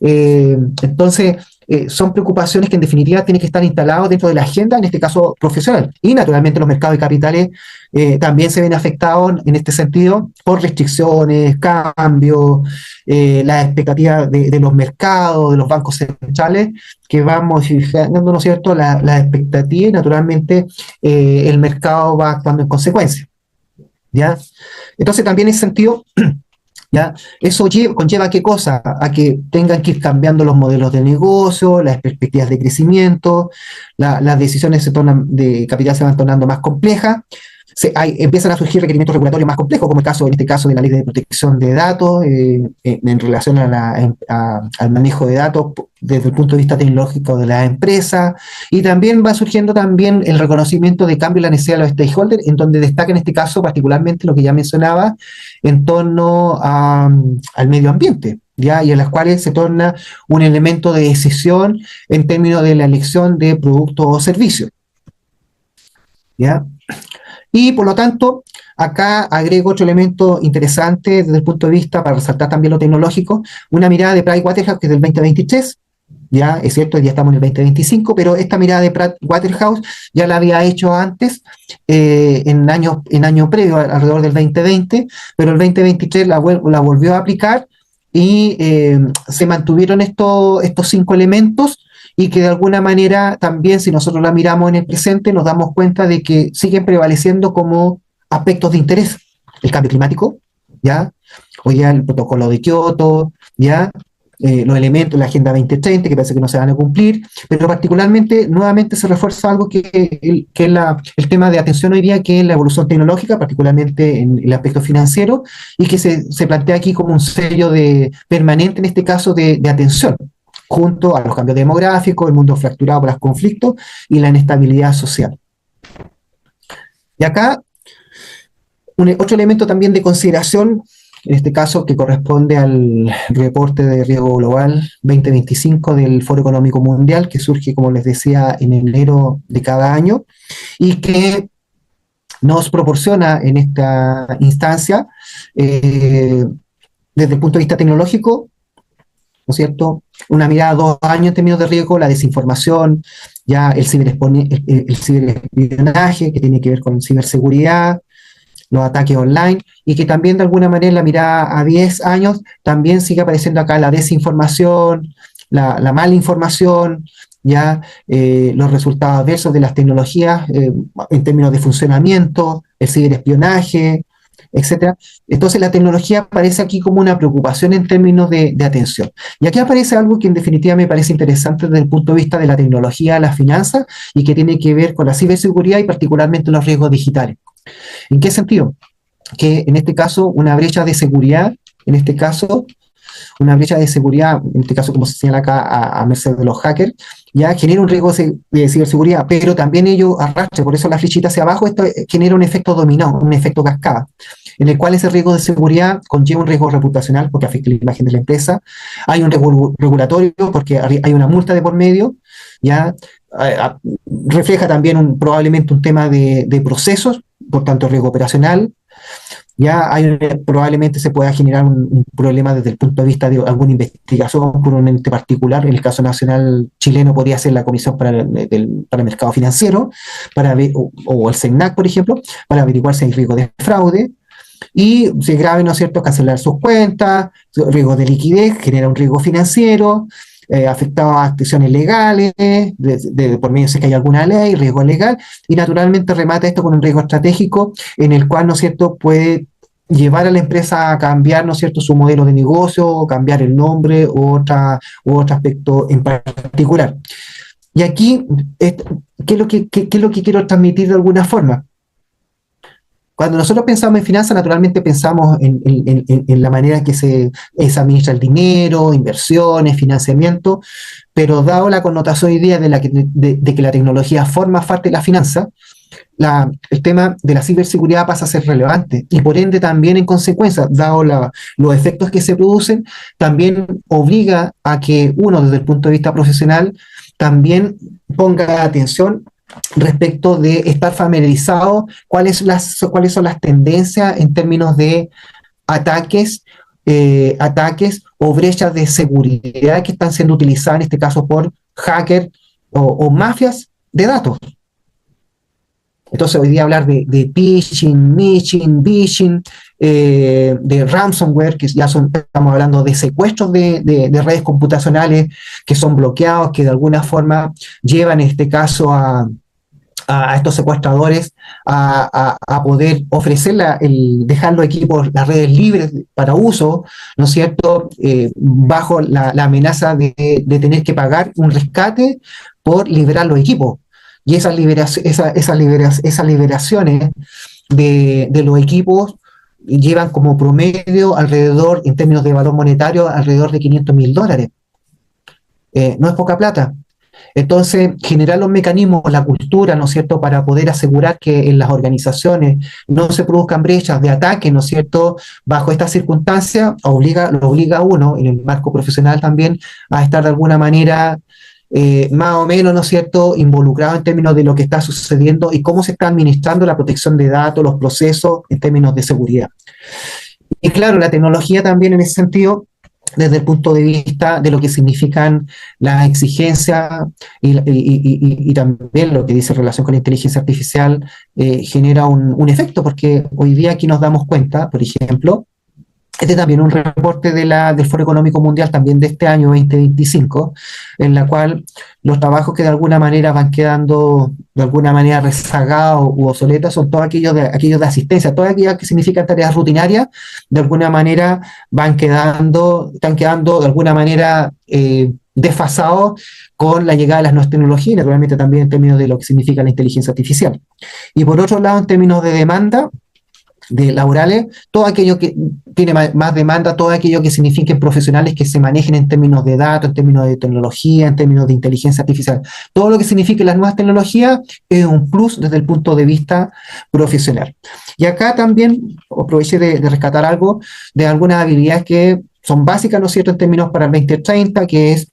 Speaker 2: Entonces, son preocupaciones que en definitiva tienen que estar instaladas dentro de la agenda, en este caso profesional. Y naturalmente los mercados de capitales también se ven afectados en este sentido por restricciones, cambios, las expectativas de los mercados, de los bancos centrales, que van modificando, ¿no es cierto?, la expectativa y naturalmente el mercado va actuando en consecuencia. ¿Ya? Entonces también en ese sentido, ¿ya? Eso conlleva ¿qué cosa? A que tengan que ir cambiando los modelos de negocio, las perspectivas de crecimiento, las decisiones de capital se van tornando más complejas, empiezan a surgir requerimientos regulatorios más complejos, como el caso, en este caso, de la ley de protección de datos, en relación al manejo de datos desde el punto de vista tecnológico de las empresas, y también va surgiendo también el reconocimiento de cambio y la necesidad de los stakeholders, en donde destaca en este caso particularmente lo que ya mencionaba en torno al medio ambiente, ¿ya? Y en las cuales se torna un elemento de decisión en términos de la elección de productos o servicios, ¿ya? Y por lo tanto, acá agrego otro elemento interesante desde el punto de vista, para resaltar también lo tecnológico, una mirada de Pricewaterhouse que es del 2023, ya es cierto, ya estamos en el 2025, pero esta mirada de Pricewaterhouse ya la había hecho antes, en año previo, alrededor del 2020, pero el 2023 la volvió a aplicar y se mantuvieron estos 5 elementos, y que de alguna manera también, si nosotros la miramos en el presente, nos damos cuenta de que siguen prevaleciendo como aspectos de interés. El cambio climático, ¿ya? Hoy ya el protocolo de Kioto, ¿ya? Los elementos de la Agenda 2030, que parece que no se van a cumplir, pero particularmente, nuevamente se refuerza algo que es el tema de atención hoy día, que es la evolución tecnológica, particularmente en el aspecto financiero, y que se plantea aquí como un sello permanente, en este caso, de atención, junto a los cambios demográficos, el mundo fracturado por los conflictos y la inestabilidad social. Y acá, otro elemento también de consideración, en este caso que corresponde al reporte de riesgo global 2025 del Foro Económico Mundial, que surge, como les decía, en enero de cada año, y que nos proporciona en esta instancia, desde el punto de vista tecnológico, ¿no es cierto?, una mirada a 2 años en términos de riesgo, la desinformación, ya el ciberespionaje, que tiene que ver con ciberseguridad, los ataques online, y que también de alguna manera la mirada a 10 años también sigue apareciendo acá la desinformación, la mala información, ya los resultados adversos de las tecnologías en términos de funcionamiento, el ciberespionaje, etcétera. Entonces la tecnología aparece aquí como una preocupación en términos de atención. Y aquí aparece algo que en definitiva me parece interesante desde el punto de vista de la tecnología, las finanzas, y que tiene que ver con la ciberseguridad y particularmente los riesgos digitales. ¿En qué sentido? Que en este caso una brecha de seguridad, como se señala acá a merced de los hackers, ya genera un riesgo de ciberseguridad, pero también ello arrastra, por eso la flechita hacia abajo, esto genera un efecto dominó, un efecto cascada, en el cual ese riesgo de seguridad conlleva un riesgo reputacional porque afecta la imagen de la empresa, hay un riesgo regulatorio porque hay una multa de por medio, ya refleja también probablemente un tema de procesos, por tanto riesgo operacional. Ya probablemente se pueda generar un problema desde el punto de vista de alguna investigación por un ente particular. En el caso nacional chileno podría ser la Comisión para el Mercado Financiero, o el CENAC, por ejemplo, para averiguar si hay riesgo de fraude. Y si es grave, ¿no es cierto?, cancelar sus cuentas, riesgo de liquidez, genera un riesgo financiero, afectado a acciones legales, por medio de que hay alguna ley, riesgo legal, y naturalmente remata esto con un riesgo estratégico en el cual, ¿no es cierto?, puede llevar a la empresa a cambiar, ¿no es cierto?, su modelo de negocio, cambiar el nombre u otro aspecto en particular. Y aquí, ¿qué es lo que quiero transmitir de alguna forma? Cuando nosotros pensamos en finanzas, naturalmente pensamos en la manera en que se administra el dinero, inversiones, financiamiento, pero dado la connotación hoy día de que la tecnología forma parte de la finanza, el tema de la ciberseguridad pasa a ser relevante y por ende también en consecuencia, dado los efectos que se producen, también obliga a que uno desde el punto de vista profesional también ponga atención respecto de estar familiarizado cuáles son las tendencias en términos de ataques o brechas de seguridad que están siendo utilizadas en este caso por hackers o mafias de datos. Entonces hoy día hablar de phishing, vishing, de ransomware, que ya estamos hablando de secuestros de redes computacionales que son bloqueados, que de alguna forma llevan en este caso a estos secuestradores a poder ofrecer dejar los equipos, las redes libres para uso, ¿no es cierto?, bajo la amenaza de tener que pagar un rescate por liberar los equipos. Y esas liberaciones de los equipos llevan como promedio alrededor, en términos de valor monetario, alrededor de $500.000. No es poca plata. Entonces, generar los mecanismos, la cultura, ¿no es cierto?, para poder asegurar que en las organizaciones no se produzcan brechas de ataque, ¿no es cierto?, bajo estas circunstancias, lo obliga a uno, en el marco profesional también, a estar de alguna manera más o menos, ¿no es cierto?, involucrado en términos de lo que está sucediendo y cómo se está administrando la protección de datos, los procesos en términos de seguridad. Y claro, la tecnología también en ese sentido, desde el punto de vista de lo que significan las exigencias y también lo que dice en relación con la inteligencia artificial, genera un efecto, porque hoy día aquí nos damos cuenta, por ejemplo, este es también un reporte del Foro Económico Mundial también de este año 2025, en la cual los trabajos que de alguna manera van quedando de alguna manera rezagados u obsoletos son todos aquellos de asistencia, todas aquellas que significan tareas rutinarias, de alguna manera están quedando de alguna manera desfasados con la llegada de las nuevas tecnologías, y naturalmente también en términos de lo que significa la inteligencia artificial. Y por otro lado, en términos de demanda, de laborales, todo aquello que tiene más demanda, todo aquello que signifique profesionales que se manejen en términos de datos, en términos de tecnología, en términos de inteligencia artificial. Todo lo que signifique las nuevas tecnologías es un plus desde el punto de vista profesional. Y acá también aproveché de rescatar algo de algunas habilidades que son básicas, ¿no es cierto?, en términos para el 2030, que es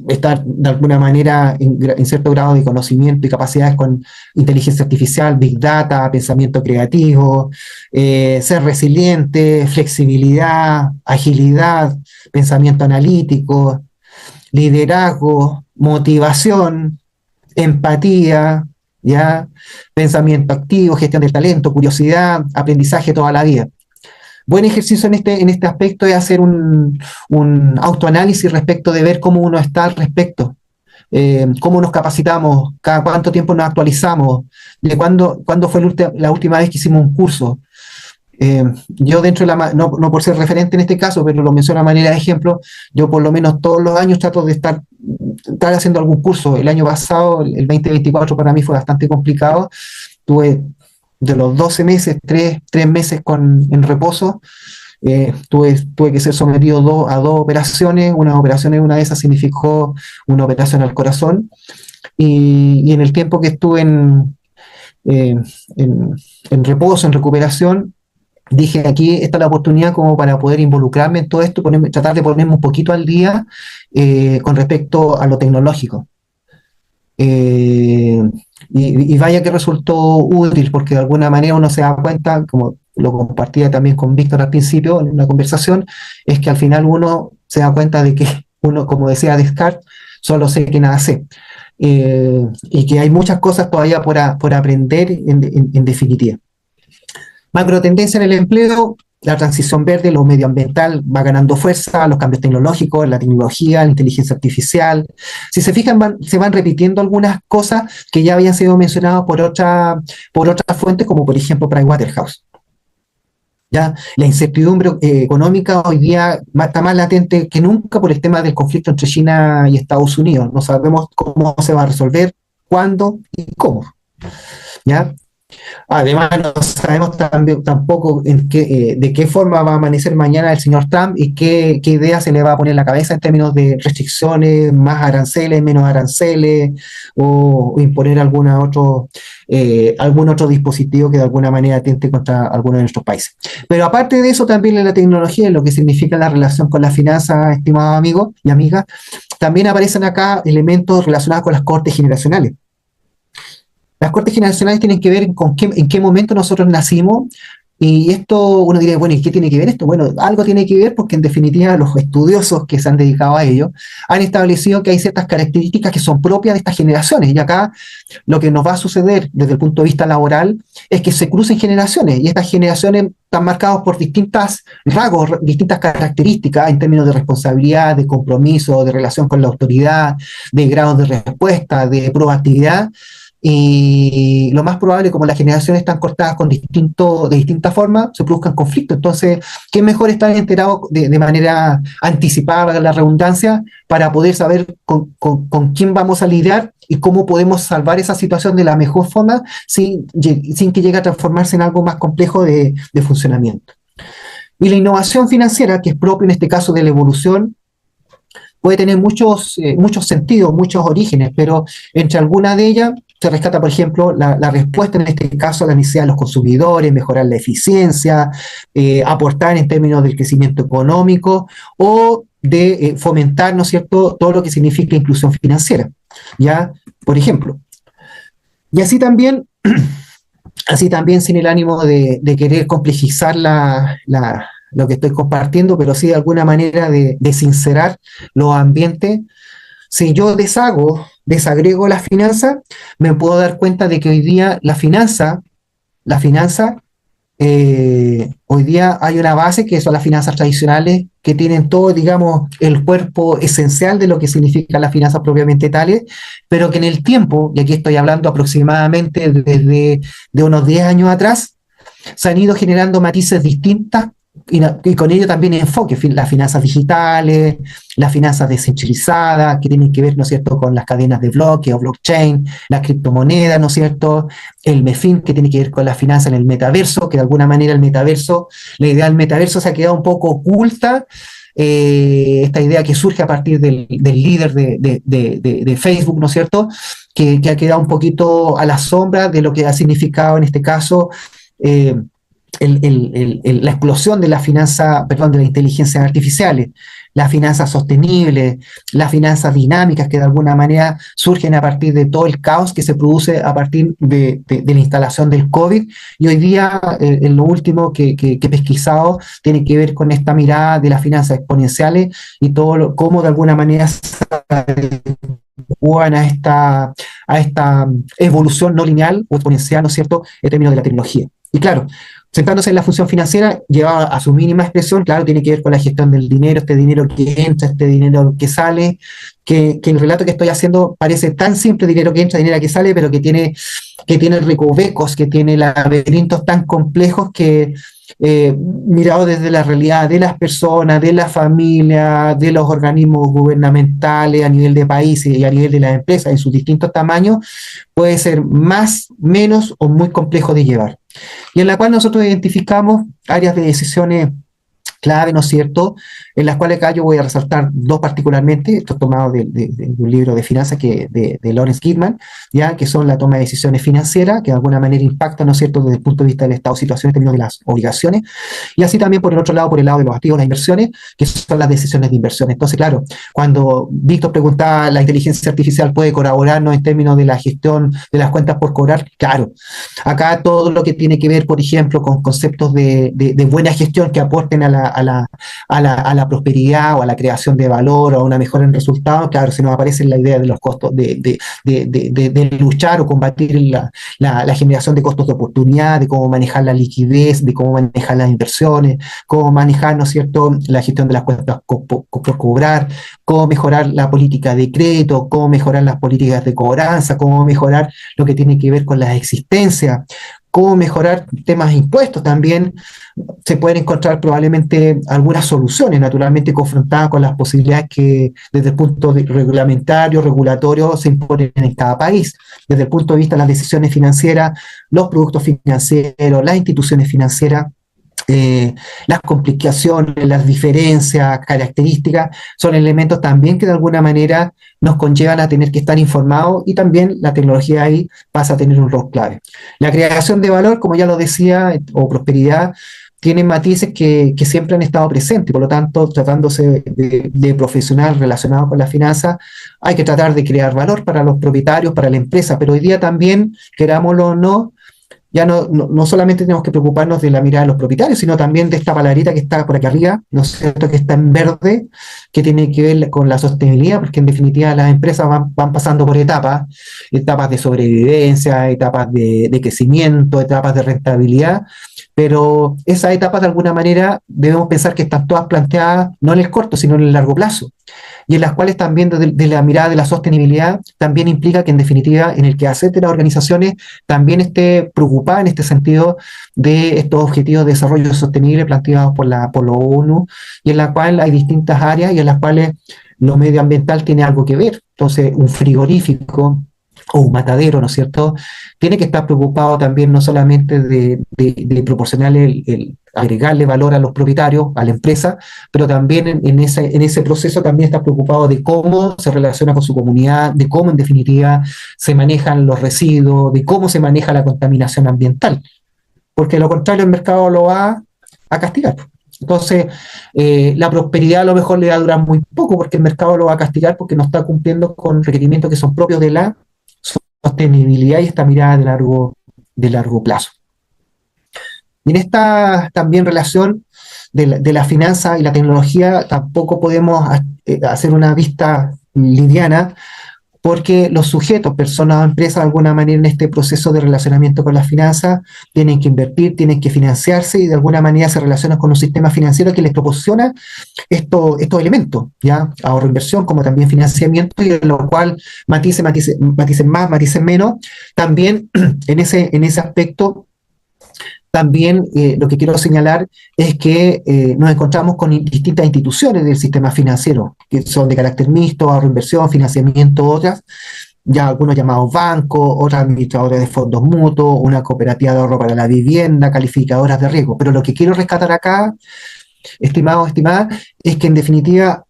Speaker 2: estar de alguna manera en cierto grado de conocimiento y capacidades con inteligencia artificial, big data, pensamiento creativo, ser resiliente, flexibilidad, agilidad, pensamiento analítico, liderazgo, motivación, empatía, ¿ya?, pensamiento activo, gestión del talento, curiosidad, aprendizaje toda la vida. Buen ejercicio en este aspecto es hacer un autoanálisis respecto de ver cómo uno está al respecto, cómo nos capacitamos, cada cuánto tiempo nos actualizamos, de cuándo fue la última vez que hicimos un curso. Yo dentro de no por ser referente en este caso, pero lo menciono a manera de ejemplo, yo por lo menos todos los años trato de estar haciendo algún curso. El año pasado, el 2024 para mí fue bastante complicado, tuve de los 12 meses, 3 meses en reposo, tuve que ser sometido a dos operaciones. Una de esas significó una operación al corazón, y en el tiempo que estuve en reposo, en recuperación, dije, aquí está la oportunidad como para poder involucrarme en todo esto, tratar de ponerme un poquito al día con respecto a lo tecnológico. Y vaya que resultó útil, porque de alguna manera uno se da cuenta, como lo compartía también con Víctor al principio en una conversación, es que al final uno se da cuenta de que uno, como decía Descartes, solo sé que nada sé. Y que hay muchas cosas todavía por aprender en definitiva. Macro tendencia en el empleo, la transición verde, lo medioambiental va ganando fuerza, los cambios tecnológicos, la tecnología, la inteligencia artificial. Si se fijan, se van repitiendo algunas cosas que ya habían sido mencionadas por otras fuentes, como por ejemplo Pricewaterhouse. ¿Ya? La incertidumbre económica hoy día está más latente que nunca por el tema del conflicto entre China y Estados Unidos. No sabemos cómo se va a resolver, cuándo y cómo. ¿Ya? Además, no sabemos tampoco de qué forma va a amanecer mañana el señor Trump y qué idea se le va a poner en la cabeza en términos de restricciones, más aranceles, menos aranceles, o imponer algún otro dispositivo que de alguna manera atente contra alguno de nuestros países. Pero aparte de eso, también en la tecnología, en lo que significa la relación con la finanza, estimados amigos y amigas, también aparecen acá elementos relacionados con las cortes generacionales. Las cortes generacionales tienen que ver con en qué momento nosotros nacimos, y esto uno diría, bueno, ¿y qué tiene que ver esto? Bueno, algo tiene que ver porque en definitiva los estudiosos que se han dedicado a ello han establecido que hay ciertas características que son propias de estas generaciones, y acá lo que nos va a suceder desde el punto de vista laboral es que se crucen generaciones, y estas generaciones están marcadas por distintos rasgos, distintas características en términos de responsabilidad, de compromiso, de relación con la autoridad, de grados de respuesta, de proactividad. Y lo más probable, como las generaciones están cortadas de distintas formas, se produzcan conflictos. Entonces, ¿qué mejor estar enterados de manera anticipada, la redundancia, para poder saber con quién vamos a lidiar y cómo podemos salvar esa situación de la mejor forma sin que llegue a transformarse en algo más complejo de funcionamiento? Y la innovación financiera, que es propio en este caso de la evolución, puede tener muchos sentidos, muchos orígenes, pero entre algunas de ellas se rescata, por ejemplo, la respuesta en este caso a la necesidad de los consumidores, mejorar la eficiencia, aportar en términos del crecimiento económico o de fomentar, ¿no es cierto?, todo lo que significa inclusión financiera, ¿ya? Por ejemplo. Y así también sin el ánimo de querer complejizar lo que estoy compartiendo, pero sí de alguna manera de sincerar los ambientes. Si yo desagrego las finanzas, me puedo dar cuenta de que hoy día la finanza, hoy día hay una base que son las finanzas tradicionales, que tienen todo, digamos, el cuerpo esencial de lo que significan las finanzas propiamente tales, pero que en el tiempo, y aquí estoy hablando aproximadamente desde de unos 10 años atrás, se han ido generando matices distintas y con ello también enfoque, las finanzas digitales, las finanzas descentralizadas, que tienen que ver, ¿no es cierto?, con las cadenas de bloque o blockchain, las criptomonedas, ¿no es cierto?, el MEFIN, que tiene que ver con las finanzas en el metaverso, que de alguna manera la idea del metaverso se ha quedado un poco oculta. Esta idea que surge a partir del líder de Facebook, ¿no es cierto?, que ha quedado un poquito a la sombra de lo que ha significado en este caso la explosión de de la inteligencia artificiales, las finanzas sostenibles, las finanzas dinámicas que de alguna manera surgen a partir de todo el caos que se produce a partir de la instalación del COVID. Y hoy día, en lo último que he pesquisado, tiene que ver con esta mirada de las finanzas exponenciales y cómo de alguna manera se adecúan a esta evolución no lineal o exponencial, ¿no es cierto?, en términos de la tecnología. Y claro, sentándose en la función financiera, llevada a su mínima expresión, claro, tiene que ver con la gestión del dinero, este dinero que entra, este dinero que sale, que el relato que estoy haciendo parece tan simple: dinero que entra, dinero que sale, pero que tiene recovecos, que tiene laberintos tan complejos que, mirado desde la realidad de las personas, de la familia, de los organismos gubernamentales a nivel de país y a nivel de las empresas en sus distintos tamaños, puede ser más, menos o muy complejo de llevar. Y en la cual nosotros identificamos áreas de decisiones clave, ¿no es cierto?, en las cuales acá yo voy a resaltar dos particularmente, esto es tomado de un libro de finanzas de Lawrence Gidman, ya, que son la toma de decisiones financieras, que de alguna manera impactan, ¿no es cierto?, desde el punto de vista del estado de situación en términos de las obligaciones, y así también por el otro lado, por el lado de los activos, las inversiones, que son las decisiones de inversión. Entonces, claro, cuando Víctor preguntaba, ¿la inteligencia artificial puede colaborarnos en términos de la gestión de las cuentas por cobrar? Claro, acá todo lo que tiene que ver, por ejemplo, con conceptos de buena gestión que aporten a la prosperidad o a la creación de valor o a una mejora en resultados, claro, se nos aparece la idea de los costos de luchar o combatir la generación de costos de oportunidad, de cómo manejar la liquidez, de cómo manejar las inversiones, cómo manejar, ¿no es cierto?, la gestión de las cuentas por cobrar, cómo mejorar la política de crédito, cómo mejorar las políticas de cobranza, cómo mejorar lo que tiene que ver con las existencias, cómo mejorar temas de impuestos también. Se pueden encontrar probablemente algunas soluciones, naturalmente confrontadas con las posibilidades que desde el punto de reglamentario, regulatorio, se imponen en cada país. Desde el punto de vista de las decisiones financieras, los productos financieros, las instituciones financieras, las complicaciones, las diferencias, características, son elementos también que de alguna manera nos conllevan a tener que estar informados, y también la tecnología ahí pasa a tener un rol clave. La creación de valor, como ya lo decía, o prosperidad, tienen matices que siempre han estado presentes, por lo tanto, tratándose de profesional relacionado con la finanza, hay que tratar de crear valor para los propietarios, para la empresa, pero hoy día también, querámoslo o no, ya no solamente tenemos que preocuparnos de la mirada de los propietarios, sino también de esta palabrita que está por aquí arriba, ¿no es cierto?, que está en verde, que tiene que ver con la sostenibilidad, porque en definitiva las empresas van pasando por etapas de sobrevivencia, etapas de crecimiento, etapas de rentabilidad, pero esas etapas de alguna manera debemos pensar que están todas planteadas no en el corto, sino en el largo plazo, y en las cuales también de la mirada de la sostenibilidad también implica que en definitiva en el quehacer de las organizaciones también esté preocupada en este sentido de estos objetivos de desarrollo sostenible planteados por la ONU, y en la cual hay distintas áreas y en las cuales lo medioambiental tiene algo que ver. Entonces, un frigorífico o un matadero, ¿no es cierto?, tiene que estar preocupado también no solamente de proporcionarle agregarle valor a los propietarios, a la empresa, pero también en ese proceso también está preocupado de cómo se relaciona con su comunidad, de cómo en definitiva se manejan los residuos, de cómo se maneja la contaminación ambiental, porque de lo contrario el mercado lo va a castigar. Entonces, la prosperidad a lo mejor le va a durar muy poco, porque el mercado lo va a castigar porque no está cumpliendo con requerimientos que son propios de la sostenibilidad y esta mirada de largo plazo. Y en esta también relación de la finanza y la tecnología tampoco podemos hacer una vista liviana, porque los sujetos, personas o empresas, de alguna manera en este proceso de relacionamiento con las finanzas, tienen que invertir, tienen que financiarse, y de alguna manera se relacionan con un sistema financiero que les proporciona estos elementos, ¿ya? Ahorro, inversión, como también financiamiento, y en lo cual maticen más, maticen menos. También en ese aspecto, también lo que quiero señalar es que nos encontramos con distintas instituciones del sistema financiero, que son de carácter mixto, ahorro, inversión, financiamiento, otras, ya algunos llamados bancos, otras administradores de fondos mutuos, una cooperativa de ahorro para la vivienda, calificadoras de riesgo. Pero lo que quiero rescatar acá, estimados, estimadas, es que en definitiva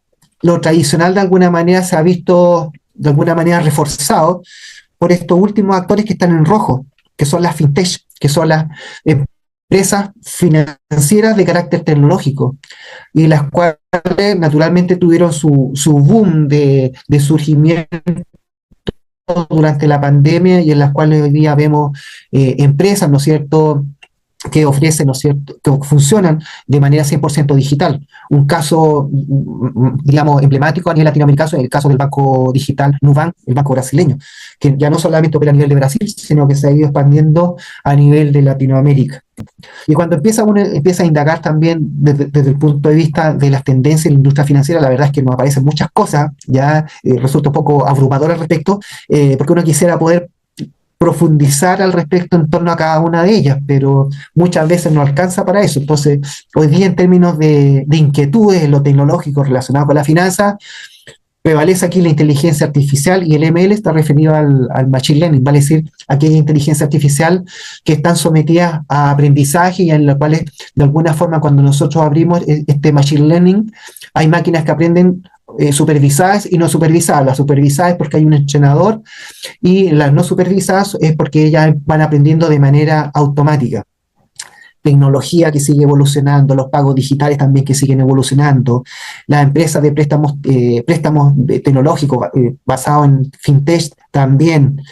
Speaker 2: lo tradicional de alguna manera se ha visto de alguna manera reforzado por estos últimos actores que están en rojo, que son las fintech, que son las empresas financieras de carácter tecnológico, y las cuales naturalmente tuvieron su boom de surgimiento durante la pandemia, y en las cuales hoy día vemos empresas, ¿no es cierto?, que ofrecen, ¿no es cierto?, que funcionan de manera 100% digital. Un caso, digamos, emblemático a nivel latinoamericano es el caso del banco digital Nubank, el banco brasileño, que ya no solamente opera a nivel de Brasil, sino que se ha ido expandiendo a nivel de Latinoamérica. Y cuando uno empieza a indagar también desde el punto de vista de las tendencias en la industria financiera, la verdad es que nos aparecen muchas cosas, ya resulta un poco abrumador al respecto, porque uno quisiera poder profundizar al respecto en torno a cada una de ellas, pero muchas veces no alcanza para eso. Entonces, hoy día en términos de inquietudes en lo tecnológico relacionado con la finanza, prevalece aquí la inteligencia artificial y el ML está referido al machine learning, vale decir, aquella inteligencia artificial que están sometidas a aprendizaje y en las cuales, de alguna forma, cuando nosotros abrimos este machine learning, hay máquinas que aprenden supervisadas y no supervisadas. Las supervisadas es porque hay un entrenador y las no supervisadas es porque ellas van aprendiendo de manera automática. Tecnología que sigue evolucionando, los pagos digitales también que siguen evolucionando, las empresas de préstamos tecnológicos basados en fintech también,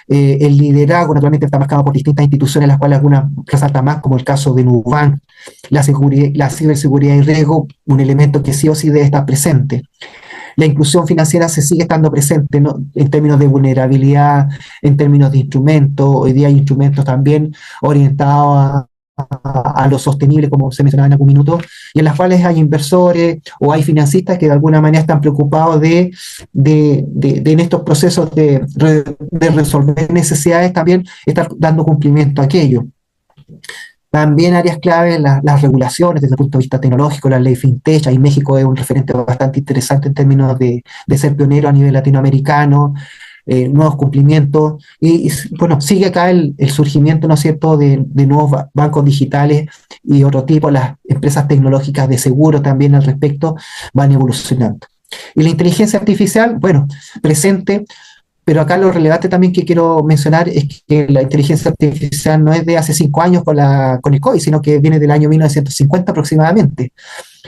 Speaker 2: el liderazgo naturalmente está marcado por distintas instituciones, las cuales algunas resaltan más, como el caso de Nubank, la ciberseguridad y riesgo, un elemento que sí o sí debe estar presente. La inclusión financiera se sigue estando presente, ¿no? En términos de vulnerabilidad, en términos de instrumentos. Hoy día hay instrumentos también orientados a lo sostenible, como se mencionaba en algún minuto, y en las cuales hay inversores o hay financistas que de alguna manera están preocupados en estos procesos de resolver necesidades, también estar dando cumplimiento a aquello. También áreas claves, las regulaciones desde el punto de vista tecnológico, la ley FinTech, ahí México es un referente bastante interesante en términos de ser pionero a nivel latinoamericano, nuevos cumplimientos, bueno, sigue acá el surgimiento, ¿no es cierto?, de nuevos bancos digitales y otro tipo, las empresas tecnológicas de seguro también al respecto van evolucionando. Y la inteligencia artificial, bueno, presente, pero acá lo relevante también que quiero mencionar es que la inteligencia artificial no es de hace 5 años con el COVID, sino que viene del año 1950 aproximadamente.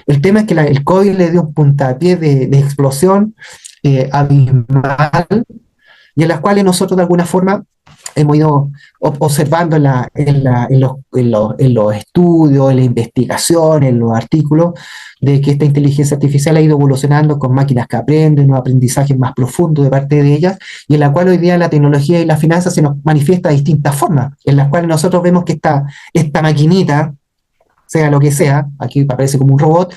Speaker 2: El tema es que el COVID le dio un puntapié de explosión abismal, y en las cuales nosotros de alguna forma hemos ido observando en los estudios, en la investigación, en los artículos, de que esta inteligencia artificial ha ido evolucionando con máquinas que aprenden, un aprendizaje más profundo de parte de ellas, y en la cual hoy día la tecnología y la finanza se nos manifiesta de distintas formas, en las cuales nosotros vemos que esta maquinita, sea lo que sea, aquí aparece como un robot,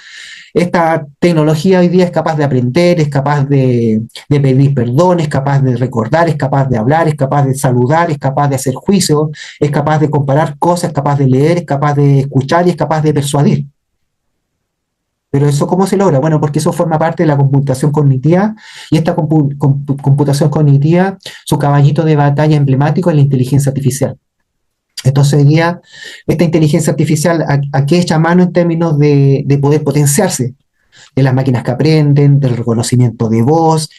Speaker 2: esta tecnología hoy día es capaz de aprender, es capaz de pedir perdón, es capaz de recordar, es capaz de hablar, es capaz de saludar, es capaz de hacer juicio, es capaz de comparar cosas, es capaz de leer, es capaz de escuchar y es capaz de persuadir. ¿Pero eso cómo se logra? Bueno, porque eso forma parte de la computación cognitiva, y esta computación cognitiva, su caballito de batalla emblemático es la inteligencia artificial. Entonces hoy día esta inteligencia artificial a qué echa mano en términos de poder potenciarse, de las máquinas que aprenden, del reconocimiento de voz,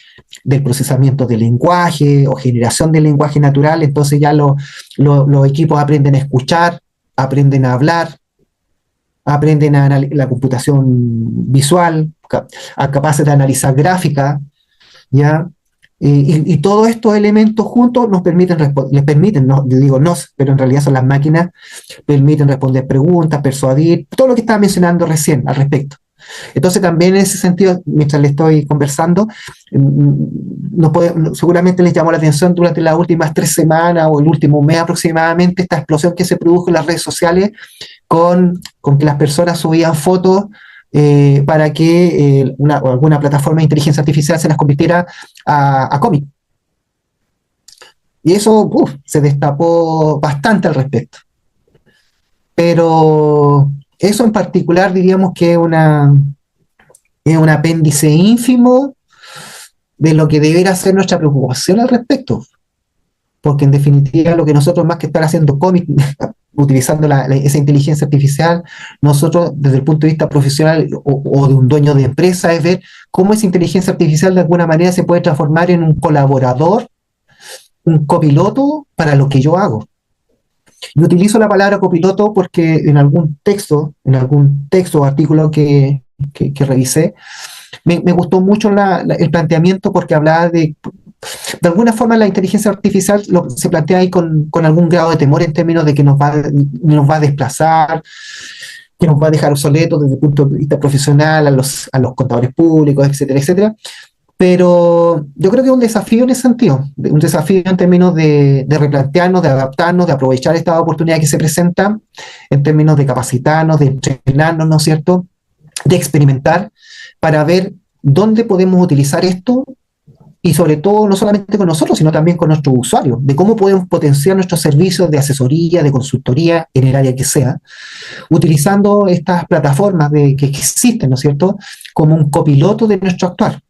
Speaker 2: del procesamiento del lenguaje o generación del lenguaje natural. Entonces ya los equipos aprenden a escuchar, aprenden a hablar, aprenden la computación visual, capaces de analizar gráfica, ¿ya? Y todos estos elementos juntos les permiten, no, yo digo nos, pero en realidad son las máquinas, permiten responder preguntas, persuadir, todo lo que estaba mencionando recién al respecto. Entonces también en ese sentido, mientras le estoy conversando, seguramente les llamó la atención durante las últimas 3 semanas o el último mes aproximadamente esta explosión que se produjo en las redes sociales con que las personas subían fotos para que alguna plataforma de inteligencia artificial se las convirtiera a cómic. Y eso se destapó bastante al respecto. Pero eso en particular diríamos que es un apéndice ínfimo de lo que debería ser nuestra preocupación al respecto. Porque en definitiva lo que nosotros, más que estar haciendo cómic, utilizando esa inteligencia artificial, nosotros desde el punto de vista profesional o de un dueño de empresa, es ver cómo esa inteligencia artificial de alguna manera se puede transformar en un colaborador, un copiloto para lo que yo hago. Y utilizo la palabra copiloto porque en algún texto o artículo que revisé, me gustó mucho el planteamiento, porque hablaba de alguna forma la inteligencia artificial se plantea ahí con algún grado de temor en términos de que nos va a desplazar, que nos va a dejar obsoletos desde el punto de vista profesional a los contadores públicos, etcétera, etcétera. Pero yo creo que es un desafío en ese sentido, un desafío en términos de replantearnos, de adaptarnos, de aprovechar esta oportunidad que se presenta, en términos de capacitarnos, de entrenarnos, ¿no es cierto?, de experimentar para ver dónde podemos utilizar esto, y sobre todo no solamente con nosotros, sino también con nuestros usuarios, de cómo podemos potenciar nuestros servicios de asesoría, de consultoría, en el área que sea, utilizando estas plataformas que existen, ¿no es cierto?, como un copiloto de nuestro actuar.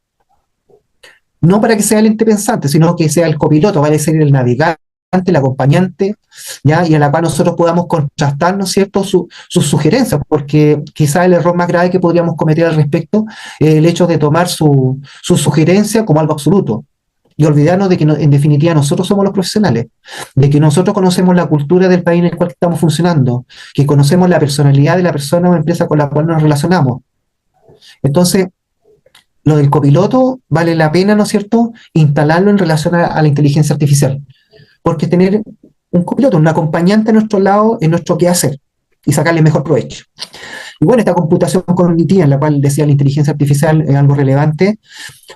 Speaker 2: no para que sea el ente pensante, sino que sea el copiloto, vale ser el navegante, el acompañante, ¿ya? Y a la cual nosotros podamos contrastar, ¿no es cierto?, sus sugerencias, porque quizá el error más grave que podríamos cometer al respecto es el hecho de tomar su sugerencia como algo absoluto y olvidarnos de que en definitiva nosotros somos los profesionales, de que nosotros conocemos la cultura del país en el cual estamos funcionando, que conocemos la personalidad de la persona o empresa con la cual nos relacionamos. Entonces, lo del copiloto vale la pena, ¿no es cierto?, instalarlo en relación a la inteligencia artificial, porque tener un copiloto, un acompañante a nuestro lado en nuestro quehacer y sacarle mejor provecho. Y bueno, esta computación cognitiva en la cual decía la inteligencia artificial es algo relevante.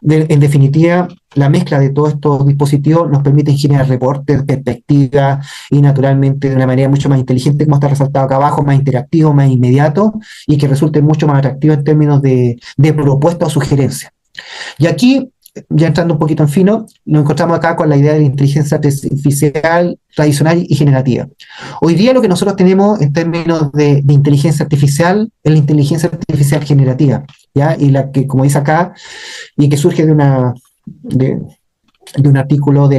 Speaker 2: En definitiva, la mezcla de todos estos dispositivos nos permite generar reportes, perspectivas y naturalmente de una manera mucho más inteligente, como está resaltado acá abajo, más interactivo, más inmediato y que resulte mucho más atractivo en términos de propuesta o sugerencia. Y aquí, ya entrando un poquito en fino, nos encontramos acá con la idea de la inteligencia artificial tradicional y generativa. Hoy día lo que nosotros tenemos en términos de inteligencia artificial es la inteligencia artificial generativa, ¿ya? Y la que, como dice acá, y que surge de un artículo de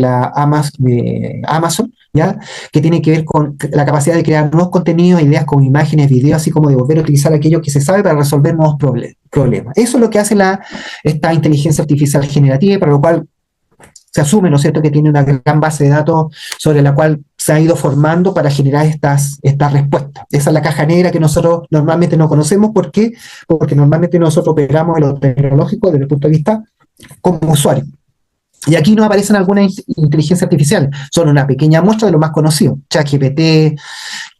Speaker 2: Amazon, ¿ya? Que tiene que ver con la capacidad de crear nuevos contenidos, ideas con imágenes, videos, así como de volver a utilizar aquello que se sabe para resolver nuevos problemas. Eso es lo que hace esta inteligencia artificial generativa, para lo cual se asume, ¿no es cierto?, que tiene una gran base de datos sobre la cual se ha ido formando para generar estas respuestas. Esa es la caja negra que nosotros normalmente no conocemos. ¿Por qué? Porque normalmente nosotros operamos en lo tecnológico desde el punto de vista como usuario. Y aquí nos aparecen algunas inteligencias artificiales. Son una pequeña muestra de lo más conocido. ChatGPT,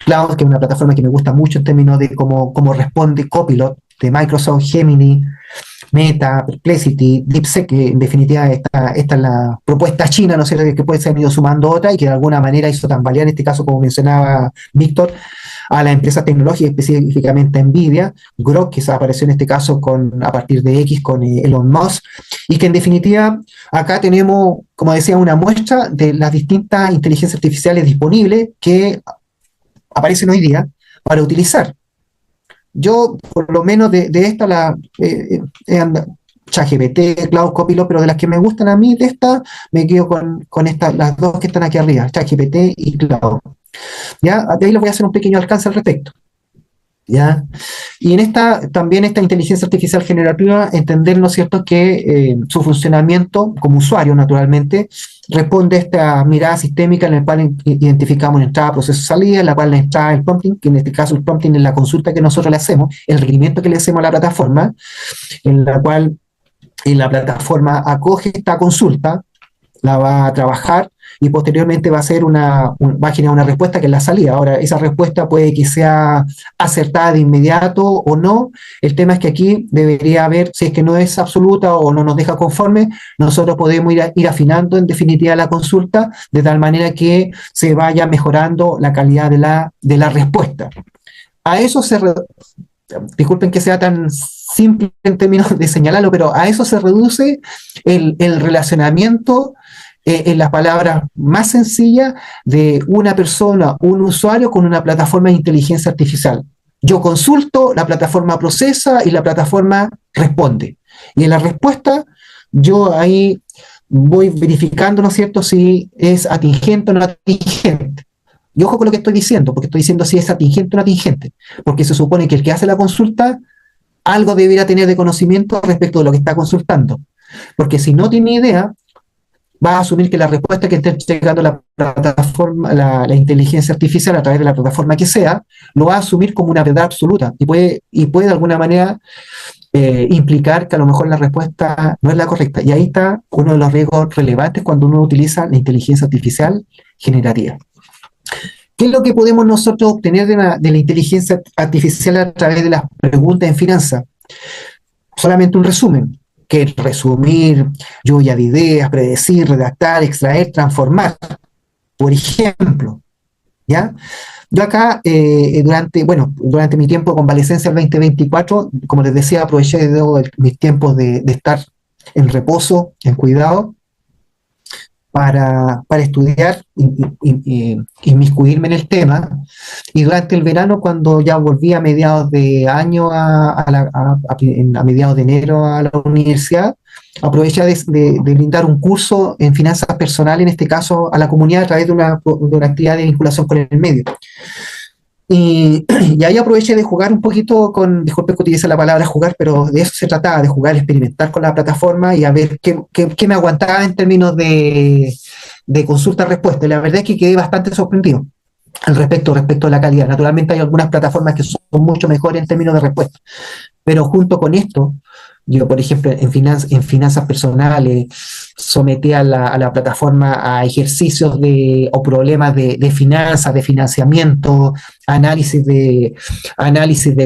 Speaker 2: Cloud, que es una plataforma que me gusta mucho en términos de cómo responde Copilot, de Microsoft, Gemini, Meta, Perplexity, DeepSeek, que en definitiva esta es la propuesta china, ¿no es cierto?, que puede ser ido sumando otra y que de alguna manera hizo tambalear, en este caso, como mencionaba Víctor, a la empresa tecnológica, específicamente Nvidia, Grok, que apareció en este caso a partir de X con Elon Musk, y que en definitiva acá tenemos, como decía, una muestra de las distintas inteligencias artificiales disponibles que aparecen hoy día para utilizar. Yo, por lo menos de esta, ChatGPT, Cloud, Copilot, pero de las que me gustan a mí, de esta, me quedo con las dos que están aquí arriba, ChatGPT y Cloud. ¿Ya? De ahí les voy a hacer un pequeño alcance al respecto. ¿Ya? Y en también esta inteligencia artificial generativa, entender, ¿no es cierto?, que su funcionamiento como usuario, naturalmente, responde a esta mirada sistémica en la cual identificamos la entrada, proceso, salida, en la cual la entrada, el prompting, que en este caso el prompting es la consulta que nosotros le hacemos, el requerimiento que le hacemos a la plataforma, en la cual la plataforma acoge esta consulta, la va a trabajar y posteriormente va a generar una respuesta que es la salida. Ahora, esa respuesta puede que sea acertada de inmediato o no. El tema es que aquí debería haber, si es que no es absoluta o no nos deja conforme, nosotros podemos ir afinando en definitiva la consulta de tal manera que se vaya mejorando la calidad de la respuesta. A eso disculpen que sea tan simple en términos de señalarlo, pero a eso se reduce el relacionamiento en las palabras más sencillas de una persona, un usuario con una plataforma de inteligencia artificial. Yo consulto, la plataforma procesa y la plataforma responde. Y en la respuesta, yo ahí voy verificando, ¿no es cierto?, si es atingente o no atingente. Y ojo con lo que estoy diciendo, porque estoy diciendo si es atingente o no atingente, porque se supone que el que hace la consulta algo debería tener de conocimiento respecto de lo que está consultando. Porque si no tiene idea, va a asumir que la respuesta que está entregando la plataforma, la inteligencia artificial a través de la plataforma que sea, lo va a asumir como una verdad absoluta y puede de alguna manera implicar que a lo mejor la respuesta no es la correcta. Y ahí está uno de los riesgos relevantes cuando uno utiliza la inteligencia artificial generativa. ¿Qué es lo que podemos nosotros obtener de la inteligencia artificial a través de las preguntas en finanzas? Solamente un resumen, que es resumir, lluvia de ideas, predecir, redactar, extraer, transformar. Por ejemplo, ¿ya? Yo acá, durante mi tiempo de convalecencia el 2024, como les decía, aproveché mis tiempos de estar en reposo, en cuidado, para estudiar, inmiscuirme en el tema. Y durante el verano, cuando ya volví a mediados de año, a mediados de enero a la universidad, aproveché de brindar un curso en finanzas personales, en este caso a la comunidad, a través de una actividad de vinculación con el medio. Y ahí aproveché de jugar un poquito disculpe que utilice la palabra jugar, pero de eso se trataba, de jugar, experimentar con la plataforma y a ver qué me aguantaba en términos de consulta-respuesta. Y la verdad es que quedé bastante sorprendido respecto a la calidad. Naturalmente hay algunas plataformas que son mucho mejores en términos de respuesta, pero junto con esto, yo, por ejemplo, en finanzas personales, sometí a la plataforma a ejercicios o problemas de finanzas, de financiamiento, análisis de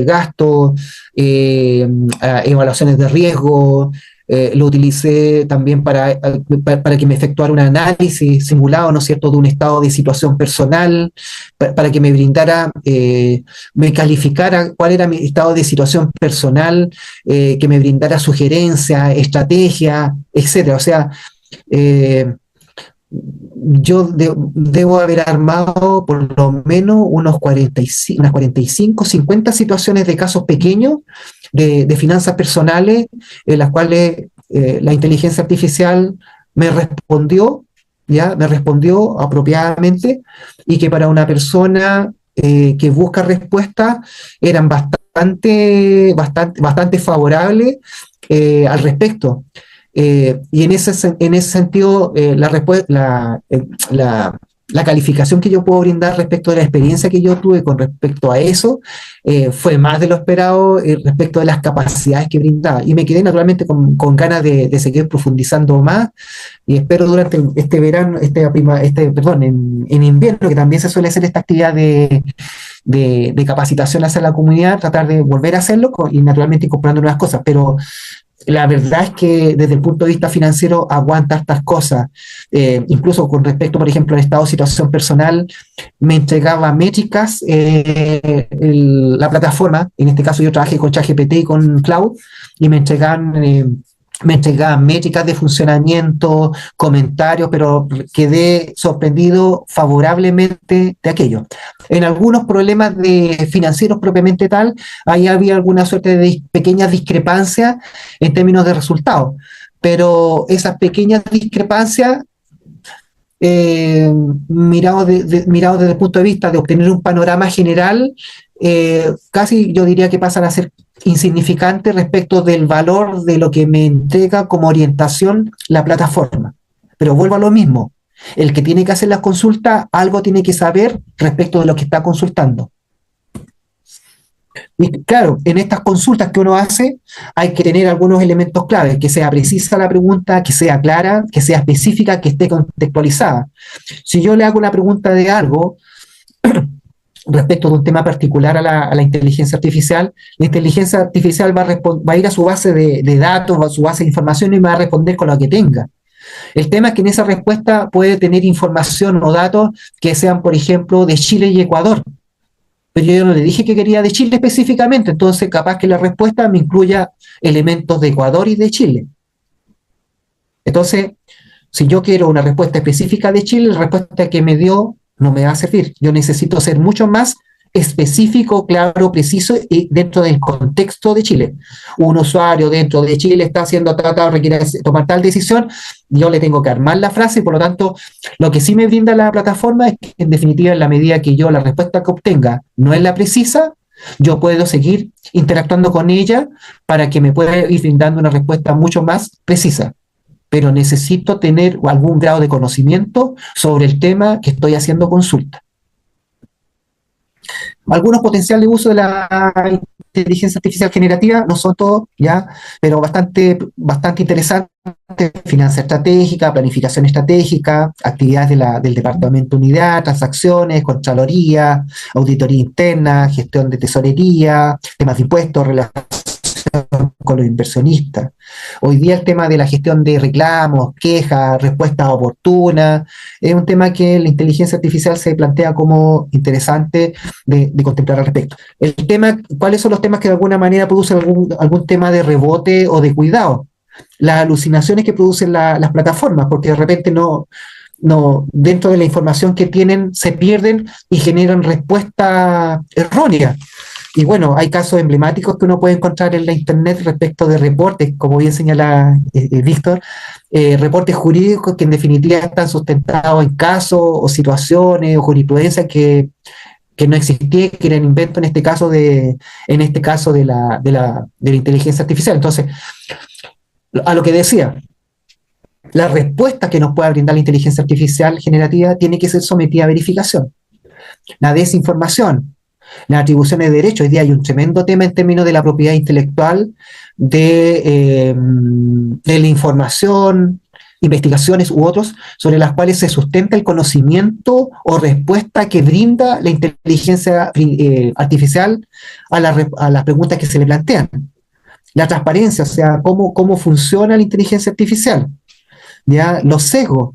Speaker 2: gastos, evaluaciones de riesgo. Lo utilicé también para que me efectuara un análisis simulado, ¿no es cierto?, de un estado de situación personal, para que me brindara, me calificara cuál era mi estado de situación personal, que me brindara sugerencias, estrategias, etcétera. O sea, yo debo haber armado por lo menos unas 45, 50 situaciones de casos pequeños de finanzas personales, en las cuales la inteligencia artificial me respondió, me respondió apropiadamente, y que para una persona que busca respuestas eran bastante favorables al respecto. Y en ese sentido, la calificación que yo puedo brindar respecto de la experiencia que yo tuve con respecto a eso fue más de lo esperado respecto de las capacidades que brindaba. Y me quedé naturalmente con ganas de seguir profundizando más, y espero durante este verano, en invierno, que también se suele hacer esta actividad de capacitación hacia la comunidad, tratar de volver a hacerlo y naturalmente incorporando nuevas cosas. Pero la verdad es que desde el punto de vista financiero aguanta estas cosas. Incluso con respecto, por ejemplo, al estado de situación personal, me entregaba métricas la plataforma. En este caso yo trabajé con ChatGPT y con Cloud, y me entregaban métricas de funcionamiento, comentarios, pero quedé sorprendido favorablemente de aquello. En algunos problemas financieros propiamente tal, ahí había alguna suerte de pequeñas discrepancias en términos de resultados, pero esas pequeñas discrepancias, mirado desde el punto de vista de obtener un panorama general, casi yo diría que pasan a ser insignificantes respecto del valor de lo que me entrega como orientación la plataforma. Pero vuelvo a lo mismo, el que tiene que hacer las consultas algo tiene que saber respecto de lo que está consultando. Y claro, en estas consultas que uno hace hay que tener algunos elementos claves: que sea precisa la pregunta, que sea clara, que sea específica, que esté contextualizada. Si yo le hago una pregunta de algo respecto de un tema particular a la inteligencia artificial, la inteligencia artificial va a ir a su base de datos, a su base de información, y me va a responder con lo que tenga. El tema es que en esa respuesta puede tener información o datos que sean, por ejemplo, de Chile y Ecuador. Pero yo no le dije que quería de Chile específicamente, entonces capaz que la respuesta me incluya elementos de Ecuador y de Chile. Entonces, si yo quiero una respuesta específica de Chile, la respuesta que me dio no me va a servir. Yo necesito ser mucho más específico, claro, preciso, y dentro del contexto de Chile. Un usuario dentro de Chile está siendo tratado, requiere tomar tal decisión, yo le tengo que armar la frase, y por lo tanto, lo que sí me brinda la plataforma es que, en definitiva, en la medida que yo la respuesta que obtenga no es la precisa, yo puedo seguir interactuando con ella para que me pueda ir brindando una respuesta mucho más precisa. Pero necesito tener algún grado de conocimiento sobre el tema que estoy haciendo consulta. Algunos potenciales de uso de la inteligencia artificial generativa, no son todos, ya, pero bastante interesantes: finanza estratégica, planificación estratégica, actividades del departamento unidad, transacciones, contraloría, auditoría interna, gestión de tesorería, temas de impuestos, relación con los inversionistas. Hoy día el tema de la gestión de reclamos, quejas, respuestas oportunas, es un tema que la inteligencia artificial se plantea como interesante de contemplar al respecto. ¿Cuáles son los temas que de alguna manera producen algún tema de rebote o de cuidado? Las alucinaciones que producen las plataformas, porque de repente no dentro de la información que tienen, se pierden y generan respuestas erróneas. Y bueno, hay casos emblemáticos que uno puede encontrar en la internet respecto de reportes, como bien señala Víctor, reportes jurídicos que en definitiva están sustentados en casos o situaciones o jurisprudencia que no existía, que eran inventos en este caso de la inteligencia artificial. Entonces, a lo que decía, la respuesta que nos pueda brindar la inteligencia artificial generativa tiene que ser sometida a verificación. La desinformación, las atribuciones de derechos. Hoy día hay un tremendo tema en términos de la propiedad intelectual, de la información, investigaciones u otros, sobre las cuales se sustenta el conocimiento o respuesta que brinda la inteligencia artificial a las preguntas que se le plantean. La transparencia, o sea, cómo funciona la inteligencia artificial. ¿Ya? Los sesgos,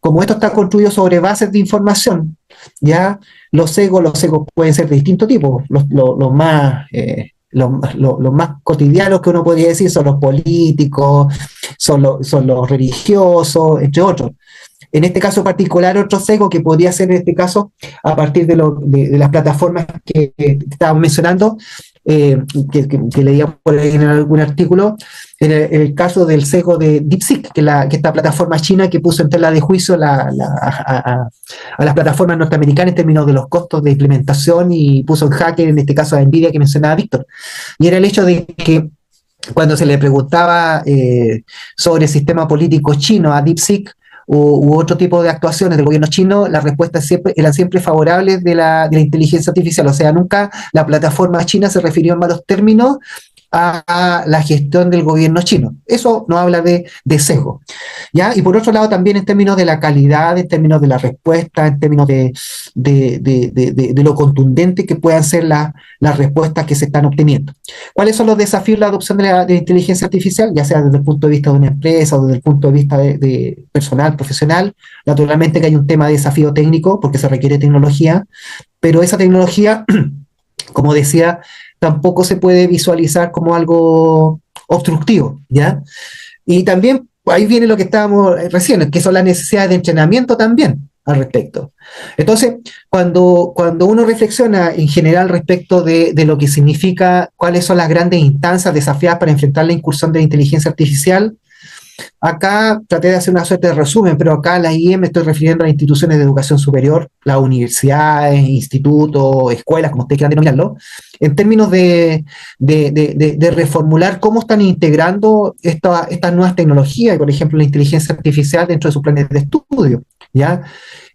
Speaker 2: como esto está construido sobre bases de información, ya los sesgos pueden ser de distintos tipos. Los más cotidianos que uno podría decir son los políticos, son los religiosos, entre otros. En este caso particular, otro sesgo que podría ser en este caso a partir de las plataformas que estábamos mencionando, que leía por ahí en algún artículo, en el caso del sesgo de DeepSeek, que esta plataforma china que puso en tela de juicio a las plataformas norteamericanas en términos de los costos de implementación y puso en jaque, en este caso a Nvidia que mencionaba Víctor. Y era el hecho de que cuando se le preguntaba sobre el sistema político chino a DeepSeek, u otro tipo de actuaciones del gobierno chino, las respuestas eran siempre favorables de la inteligencia artificial. O sea, nunca la plataforma china se refirió en malos términos a la gestión del gobierno chino. Eso no habla de sesgo, ¿ya? Y por otro lado, también en términos de la calidad, en términos de la respuesta, en términos de lo contundente que puedan ser las respuestas que se están obteniendo. ¿Cuáles son los desafíos de la adopción de la inteligencia artificial? Ya sea desde el punto de vista de una empresa o desde el punto de vista de personal, profesional. Naturalmente que hay un tema de desafío técnico porque se requiere tecnología, pero esa tecnología, como decía, tampoco se puede visualizar como algo obstructivo, ¿ya? Y también ahí viene lo que estábamos recién, que son las necesidades de entrenamiento también al respecto. Entonces, cuando uno reflexiona en general respecto de lo que significa, cuáles son las grandes instancias desafiadas para enfrentar la incursión de la inteligencia artificial, acá traté de hacer una suerte de resumen, pero acá a la IE me estoy refiriendo a las instituciones de educación superior, las universidades, institutos, escuelas, como ustedes quieran denominarlo, en términos de reformular cómo están integrando estas nuevas tecnologías, y por ejemplo la inteligencia artificial dentro de sus planes de estudio, ¿ya?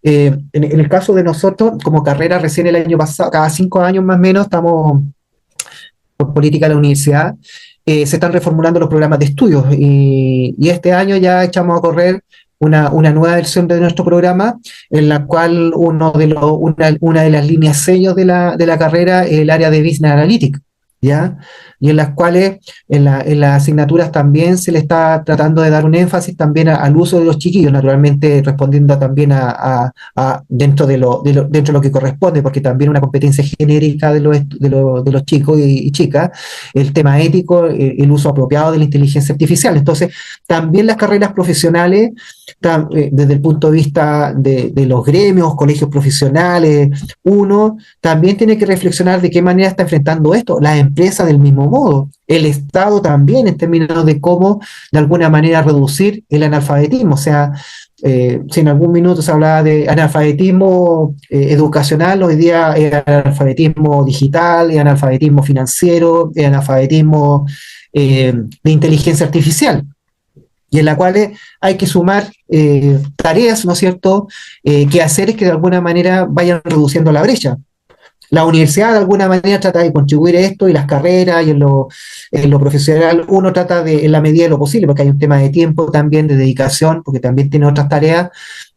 Speaker 2: En el caso de nosotros, como carrera, recién el año pasado, cada 5 años más o menos, estamos por política de la universidad, se están reformulando los programas de estudios y este año ya echamos a correr una nueva versión de nuestro programa en la cual una de las líneas sellos de la carrera es el área de Business Analytics, ¿ya? Y en las cuales en las asignaturas también se le está tratando de dar un énfasis también al uso de los chiquillos, naturalmente respondiendo también dentro de lo que corresponde, porque también una competencia genérica de los chicos y chicas, el tema ético, el uso apropiado de la inteligencia artificial. Entonces, también las carreras profesionales, desde el punto de vista de los gremios, colegios profesionales, uno también tiene que reflexionar de qué manera está enfrentando esto, las empresas del mismo modo, el Estado también en términos de cómo de alguna manera reducir el analfabetismo, o sea, si en algún minuto se hablaba de analfabetismo educacional, hoy día es analfabetismo digital, es analfabetismo financiero, es analfabetismo de inteligencia artificial, y en la cual hay que sumar tareas, ¿no es cierto?, quehaceres que de alguna manera vayan reduciendo la brecha. La universidad de alguna manera trata de contribuir a esto y las carreras y en lo profesional uno trata en la medida de lo posible, porque hay un tema de tiempo también, de dedicación, porque también tiene otras tareas,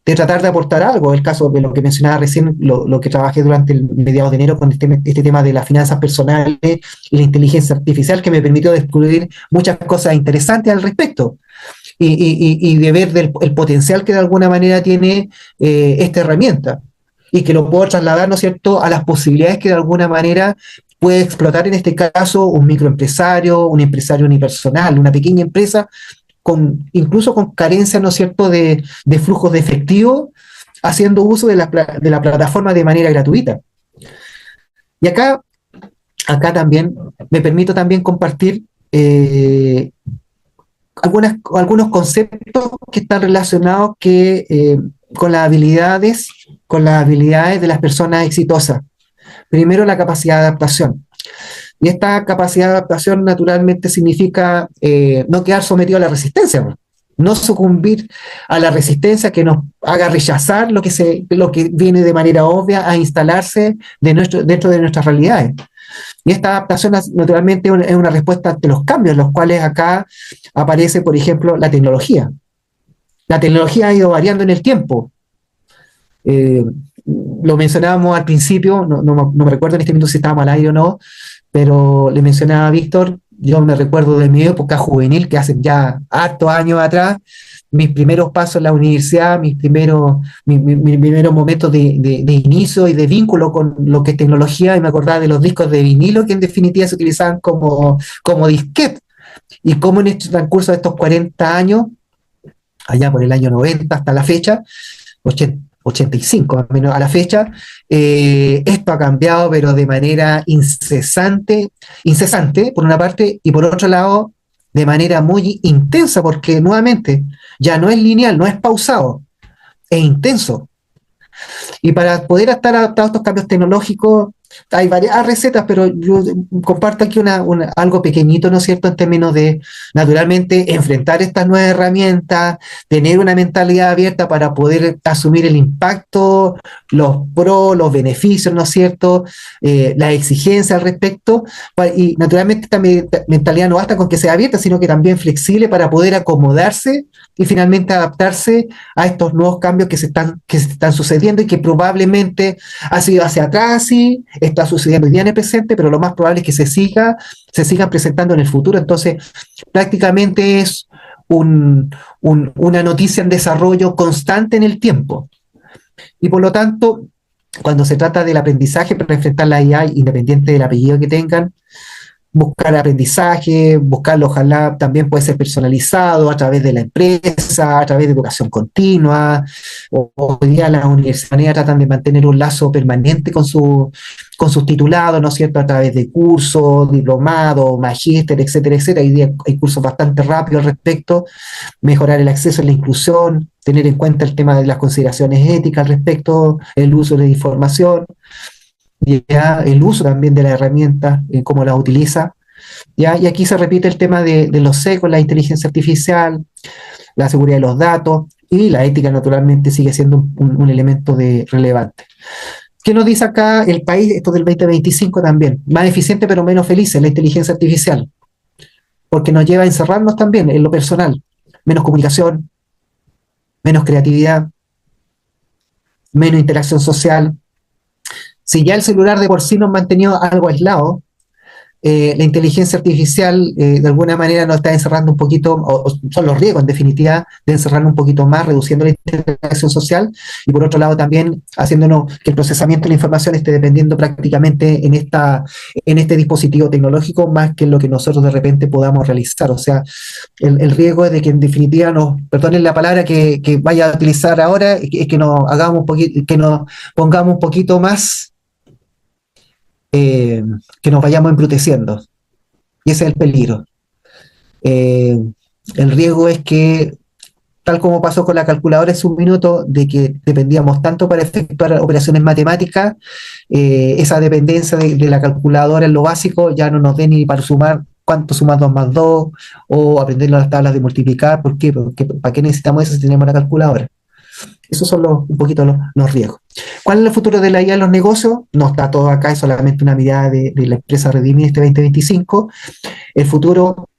Speaker 2: de tratar de aportar algo. El caso de lo que mencionaba recién, lo que trabajé durante el mediados de enero con este tema de las finanzas personales y la inteligencia artificial, que me permitió descubrir muchas cosas interesantes al respecto. Y de ver el potencial que de alguna manera tiene esta herramienta y que lo puedo trasladar, ¿no es cierto?, a las posibilidades que de alguna manera puede explotar en este caso un microempresario, un empresario unipersonal, una pequeña empresa incluso con carencia, ¿no es cierto?, de flujos de efectivo, haciendo uso de la plataforma de manera gratuita. Y acá también me permito también compartir algunos conceptos que están relacionados con las habilidades de las personas exitosas. Primero, la capacidad de adaptación. Y esta capacidad de adaptación naturalmente significa no quedar sometido a la resistencia, no sucumbir a la resistencia que nos haga rechazar lo que viene de manera obvia a instalarse dentro de nuestras realidades. Y esta adaptación naturalmente es una respuesta ante los cambios, los cuales acá aparece, por ejemplo, la tecnología. La tecnología ha ido variando en el tiempo. Lo mencionábamos al principio, no me recuerdo en este momento si estábamos al aire o no, pero le mencionaba a Víctor, yo me recuerdo de mi época juvenil, que hace ya hartos años atrás, mis primeros pasos en la universidad, mis primeros momentos de inicio y de vínculo con lo que es tecnología, y me acordaba de los discos de vinilo que en definitiva se utilizaban como disquete, y cómo en el transcurso de estos 40 años, allá por el año 90 hasta la fecha, 85 al menos a la fecha, esto ha cambiado pero de manera incesante por una parte, y por otro lado de manera muy intensa, porque nuevamente ya no es lineal, no es pausado, es intenso. Y para poder estar adaptados a estos cambios tecnológicos hay varias recetas, pero yo comparto aquí algo pequeñito, ¿no es cierto?, en términos de, naturalmente, enfrentar estas nuevas herramientas, tener una mentalidad abierta para poder asumir el impacto, los pros, los beneficios, ¿no es cierto?, la exigencia al respecto, y naturalmente esta mentalidad no basta con que sea abierta, sino que también flexible para poder acomodarse y finalmente adaptarse a estos nuevos cambios que se están sucediendo y que probablemente ha sido hacia atrás, sí, está sucediendo hoy día en el presente, pero lo más probable es que se sigan presentando en el futuro. Entonces, prácticamente es una noticia en desarrollo constante en el tiempo. Y por lo tanto, cuando se trata del aprendizaje para enfrentar la IA, independiente del apellido que tengan, buscar aprendizaje, buscarlo ojalá también puede ser personalizado a través de la empresa, a través de educación continua. Hoy día las universidades tratan de mantener un lazo permanente con sus titulados, ¿no es cierto?, a través de cursos, diplomados, magíster, etcétera, etcétera. Hoy día hay cursos bastante rápidos al respecto, mejorar el acceso y la inclusión, tener en cuenta el tema de las consideraciones éticas al respecto, el uso de la información, ya el uso también de la herramienta, cómo la utiliza, ¿ya? Y aquí se repite el tema de los sesgos, la inteligencia artificial, la seguridad de los datos, y la ética naturalmente sigue siendo un elemento relevante. ¿Qué nos dice acá el país, esto del 2025 también? Más eficiente pero menos felices, la inteligencia artificial, porque nos lleva a encerrarnos también en lo personal, menos comunicación, menos creatividad, menos interacción social. Si ya el celular de por sí nos ha mantenido algo aislado, la inteligencia artificial de alguna manera nos está encerrando un poquito, o son los riesgos en definitiva de encerrarnos un poquito más, reduciendo la interacción social, y por otro lado también haciéndonos que el procesamiento de la información esté dependiendo prácticamente en este dispositivo tecnológico más que en lo que nosotros de repente podamos realizar. O sea, el riesgo es de que en definitiva perdonen la palabra que vaya a utilizar ahora, es que nos hagamos que nos pongamos un poquito más, que nos vayamos embruteciendo, y ese es el peligro. El riesgo es que, tal como pasó con la calculadora en su minuto, de que dependíamos tanto para efectuar operaciones matemáticas, esa dependencia de la calculadora en lo básico ya no nos dé ni para sumar cuánto suma 2 más 2, o aprender las tablas de multiplicar. ¿Por qué? Porque ¿para qué necesitamos eso si tenemos la calculadora? Esos son un poquito los riesgos. ¿Cuál es el futuro de la IA en los negocios? No está todo acá, es solamente una mirada de la empresa Redimi este 2025. El futuro,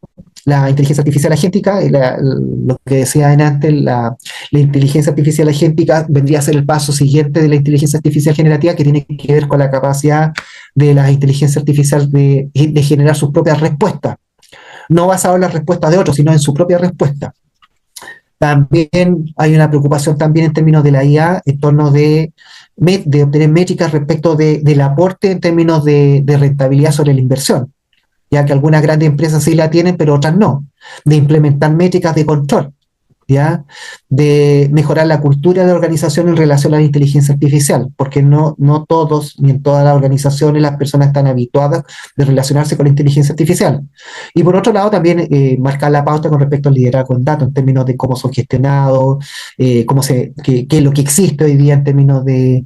Speaker 2: la inteligencia artificial agéntica, lo que decía antes, la inteligencia artificial agéntica vendría a ser el paso siguiente de la inteligencia artificial generativa, que tiene que ver con la capacidad de la inteligencia artificial de generar sus propias respuestas. No basado en las respuestas de otros, sino en su propia respuesta. También hay una preocupación también en términos de la IA en torno de obtener métricas respecto del aporte en términos de rentabilidad sobre la inversión. ya que algunas grandes empresas sí la tienen, pero otras no, de implementar métricas de control, ¿ya? De mejorar la cultura de la organización en relación a la inteligencia artificial, porque no todos, ni en todas las organizaciones, las personas están habituadas de relacionarse con la inteligencia artificial. Y por otro lado, también marcar la pauta con respecto al liderazgo en datos, en términos de cómo son gestionados, qué es lo que existe hoy día en términos de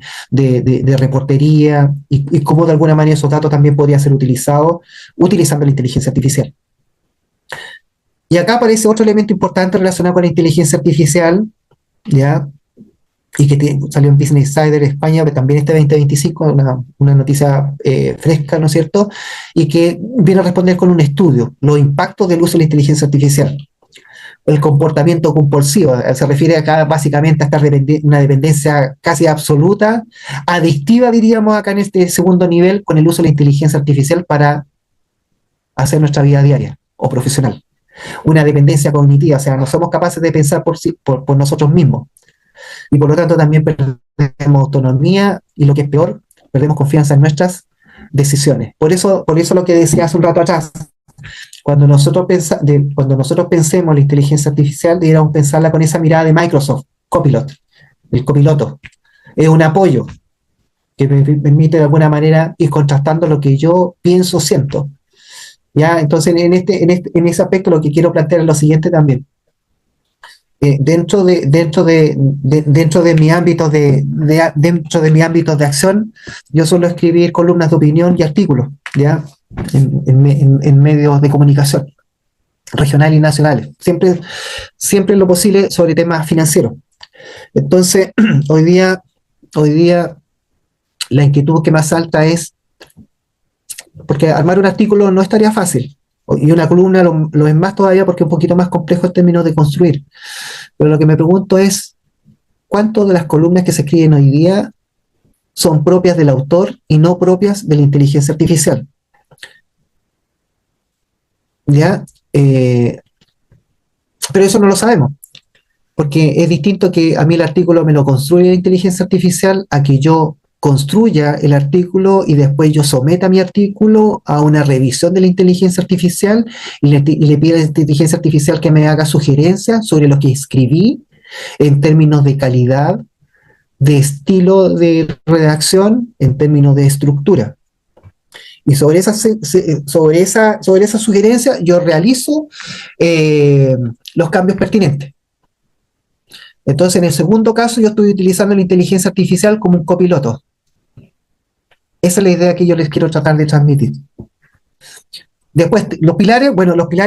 Speaker 2: reportería, y cómo de alguna manera esos datos también podrían ser utilizados utilizando la inteligencia artificial. Y acá aparece otro elemento importante relacionado con la inteligencia artificial, ¿ya? Y que salió en Business Insider España, pero también este 2025, una noticia fresca, ¿no es cierto? Y que viene a responder con un estudio, los impactos del uso de la inteligencia artificial. El comportamiento compulsivo, se refiere acá básicamente a esta una dependencia casi absoluta, adictiva, diríamos acá en este segundo nivel, con el uso de la inteligencia artificial para hacer nuestra vida diaria o profesional. Una dependencia cognitiva, o sea, no somos capaces de pensar por nosotros mismos. Y por lo tanto también perdemos autonomía y lo que es peor, perdemos confianza en nuestras decisiones. Por eso lo que decía hace un rato atrás, cuando nosotros pensemos la inteligencia artificial, deberíamos pensarla con esa mirada de Microsoft, Copilot, el copiloto. Es un apoyo que me permite de alguna manera ir contrastando lo que yo pienso, siento. ¿Ya? Entonces, en ese aspecto lo que quiero plantear es lo siguiente también. Dentro de mi ámbito dentro de mi ámbito de acción, yo suelo escribir columnas de opinión y artículos, ¿ya? En medios de comunicación regionales y nacionales, siempre en lo posible sobre temas financieros. Entonces, hoy día la inquietud que más salta es, porque armar un artículo no estaría fácil, y una columna lo es más todavía porque es un poquito más complejo en términos de construir. Pero lo que me pregunto es, ¿cuántas de las columnas que se escriben hoy día son propias del autor y no propias de la inteligencia artificial? ¿Ya? Pero eso no lo sabemos, porque es distinto que a mí el artículo me lo construya la inteligencia artificial a que yo construya el artículo y después yo someta mi artículo a una revisión de la inteligencia artificial y le pida a la inteligencia artificial que me haga sugerencias sobre lo que escribí en términos de calidad, de estilo de redacción, en términos de estructura. Y sobre esa sugerencia yo realizo los cambios pertinentes. Entonces, en el segundo caso, yo estoy utilizando la inteligencia artificial como un copiloto. Esa es la idea que yo les quiero tratar de transmitir. Después, los pilares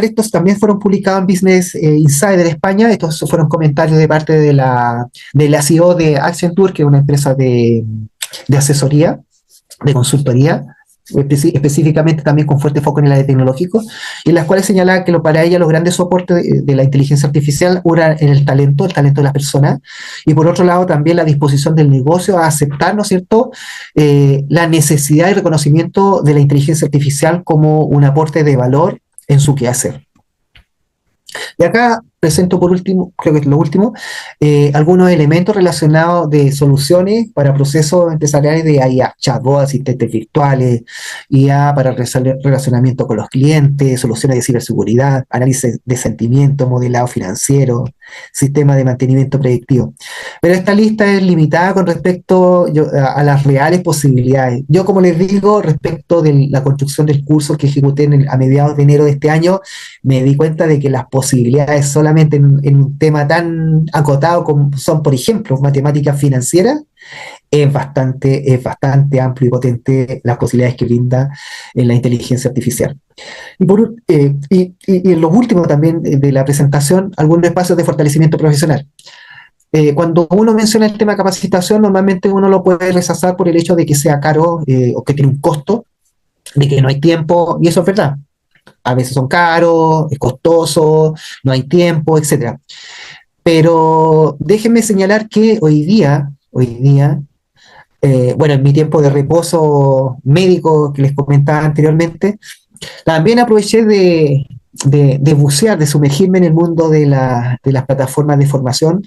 Speaker 2: estos también fueron publicados en Business Insider España. Estos fueron comentarios de parte de la CEO de Accenture, que es una empresa de asesoría, de consultoría, específicamente también con fuerte foco en el área tecnológico, en las cuales señalaba que para ella los grandes soportes de la inteligencia artificial eran en el talento de las personas, y por otro lado también la disposición del negocio a aceptar, ¿no es cierto?, la necesidad y reconocimiento de la inteligencia artificial como un aporte de valor en su quehacer. Y acá presento por último, creo que es lo último, algunos elementos relacionados de soluciones para procesos empresariales de IA, chatbot, asistentes virtuales, IA para relacionamiento con los clientes, soluciones de ciberseguridad, análisis de sentimiento, modelado financiero, sistema de mantenimiento predictivo. Pero esta lista es limitada con respecto a las reales posibilidades. Yo, como les digo, respecto de la construcción del curso que ejecuté a mediados de enero de este año, me di cuenta de que las posibilidades solamente en un tema tan acotado como son, por ejemplo, matemáticas financieras, es bastante amplio y potente las posibilidades que brinda la inteligencia artificial. Y en los últimos también de la presentación, algunos espacios de fortalecimiento profesional. Cuando uno menciona el tema de capacitación, normalmente uno lo puede rechazar por el hecho de que sea caro o que tiene un costo, de que no hay tiempo, y eso es verdad. A veces son caros, es costoso, no hay tiempo, etcétera. Pero déjenme señalar que hoy día, bueno, en mi tiempo de reposo médico que les comentaba anteriormente, también aproveché de bucear, de sumergirme en el mundo de las plataformas de formación,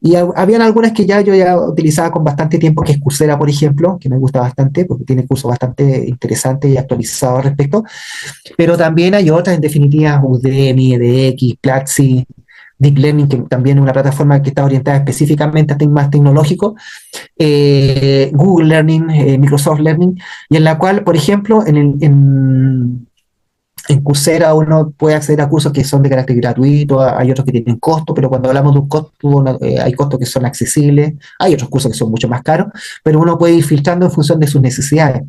Speaker 2: Y habían algunas que yo ya utilizaba con bastante tiempo, que es Coursera, por ejemplo, que me gusta bastante porque tiene cursos bastante interesantes y actualizados al respecto. Pero también hay otras, en definitiva, Udemy, edX, Platzi, Deep Learning, que también es una plataforma que está orientada específicamente a temas tecnológicos, Google Learning, Microsoft Learning, y en la cual, por ejemplo, en Coursera uno puede acceder a cursos que son de carácter gratuito, hay otros que tienen costo, pero cuando hablamos de un costo, hay costos que son accesibles, hay otros cursos que son mucho más caros, pero uno puede ir filtrando en función de sus necesidades.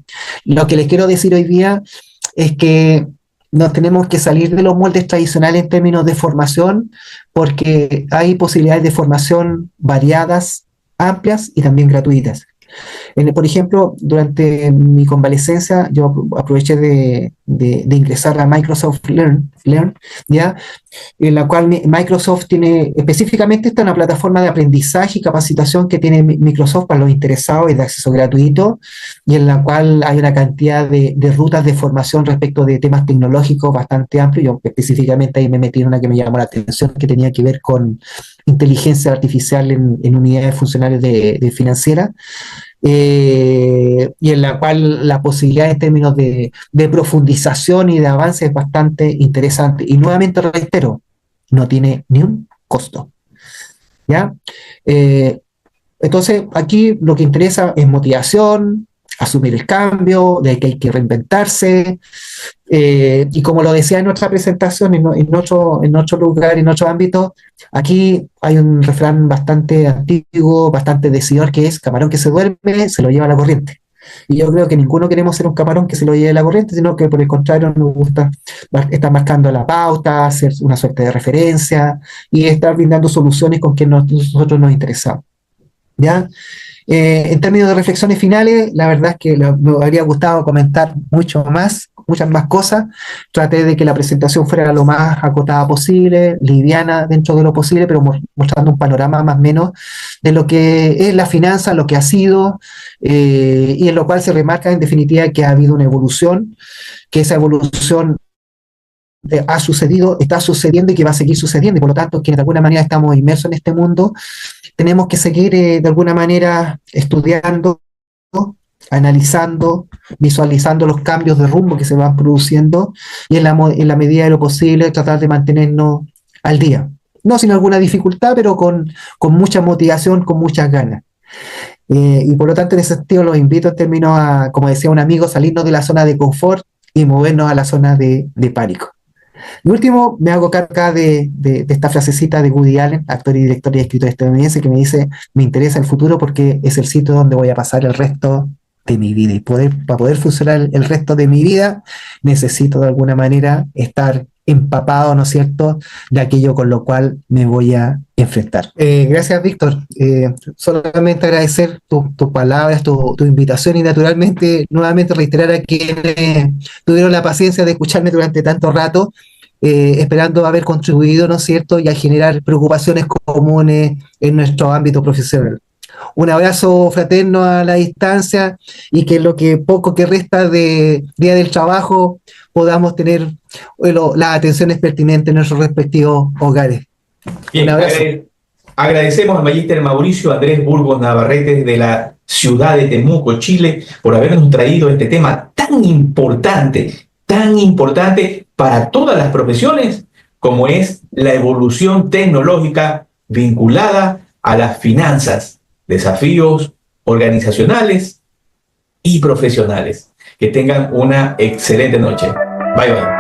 Speaker 2: Lo que les quiero decir hoy día es que nos tenemos que salir de los moldes tradicionales en términos de formación, porque hay posibilidades de formación variadas, amplias y también gratuitas. Por ejemplo, durante mi convalecencia, yo aproveché de ingresar a Microsoft Learn, ¿ya? En la cual Microsoft tiene, específicamente está una plataforma de aprendizaje y capacitación que tiene Microsoft para los interesados y de acceso gratuito, y en la cual hay una cantidad de rutas de formación respecto de temas tecnológicos bastante amplio. Yo específicamente ahí me metí en una que me llamó la atención, que tenía que ver con inteligencia artificial en unidades funcionales de financiera. Y en la cual la posibilidad en términos de profundización y de avance es bastante interesante. Y nuevamente reitero, no tiene ni un costo, ¿ya? Entonces, aquí lo que interesa es motivación, asumir el cambio, de que hay que reinventarse, y como lo decía en nuestra presentación, en otro lugar, en otro ámbito, aquí hay un refrán bastante antiguo, bastante decidor, que es: camarón que se duerme, se lo lleva la corriente. Y yo creo que ninguno queremos ser un camarón que se lo lleve la corriente, sino que por el contrario nos gusta estar marcando la pauta, hacer una suerte de referencia y estar brindando soluciones con que nosotros nos interesamos, ¿ya? En términos de reflexiones finales, la verdad es que me habría gustado comentar muchas más cosas. Traté de que la presentación fuera lo más acotada posible, liviana dentro de lo posible, pero mostrando un panorama más o menos de lo que es la finanza, lo que ha sido, y en lo cual se remarca en definitiva que ha habido una evolución, que esa evolución ha sucedido, está sucediendo y que va a seguir sucediendo, y por lo tanto, que de alguna manera estamos inmersos en este mundo, tenemos que seguir de alguna manera estudiando, analizando, visualizando los cambios de rumbo que se van produciendo y en la medida de lo posible tratar de mantenernos al día. No sin alguna dificultad, pero con mucha motivación, con muchas ganas. Y por lo tanto, en ese sentido, los invito en términos a, como decía un amigo, salirnos de la zona de confort y movernos a la zona de pánico. Y último, me hago cargo de esta frasecita de Woody Allen, actor y director y escritor estadounidense, que me dice: me interesa el futuro porque es el sitio donde voy a pasar el resto de mi vida. Y para poder funcionar el resto de mi vida, necesito de alguna manera estar empapado, ¿no es cierto?, de aquello con lo cual me voy a enfrentar. Gracias, Víctor. Solamente agradecer tus palabras, tu invitación, y naturalmente nuevamente reiterar a quienes tuvieron la paciencia de escucharme durante tanto rato, esperando haber contribuido, ¿no es cierto?, y a generar preocupaciones comunes en nuestro ámbito profesional. Un abrazo fraterno a la distancia, y que lo que poco que resta de día del trabajo podamos tener las atenciones pertinentes en nuestros respectivos hogares.
Speaker 1: Bien,
Speaker 2: un abrazo.
Speaker 1: Agradecemos al magíster Mauricio Andrés Burgos Navarrete de la ciudad de Temuco, Chile, por habernos traído este tema tan importante para todas las profesiones, como es la evolución tecnológica vinculada a las finanzas, desafíos organizacionales y profesionales. Que tengan una excelente noche. Bye bye.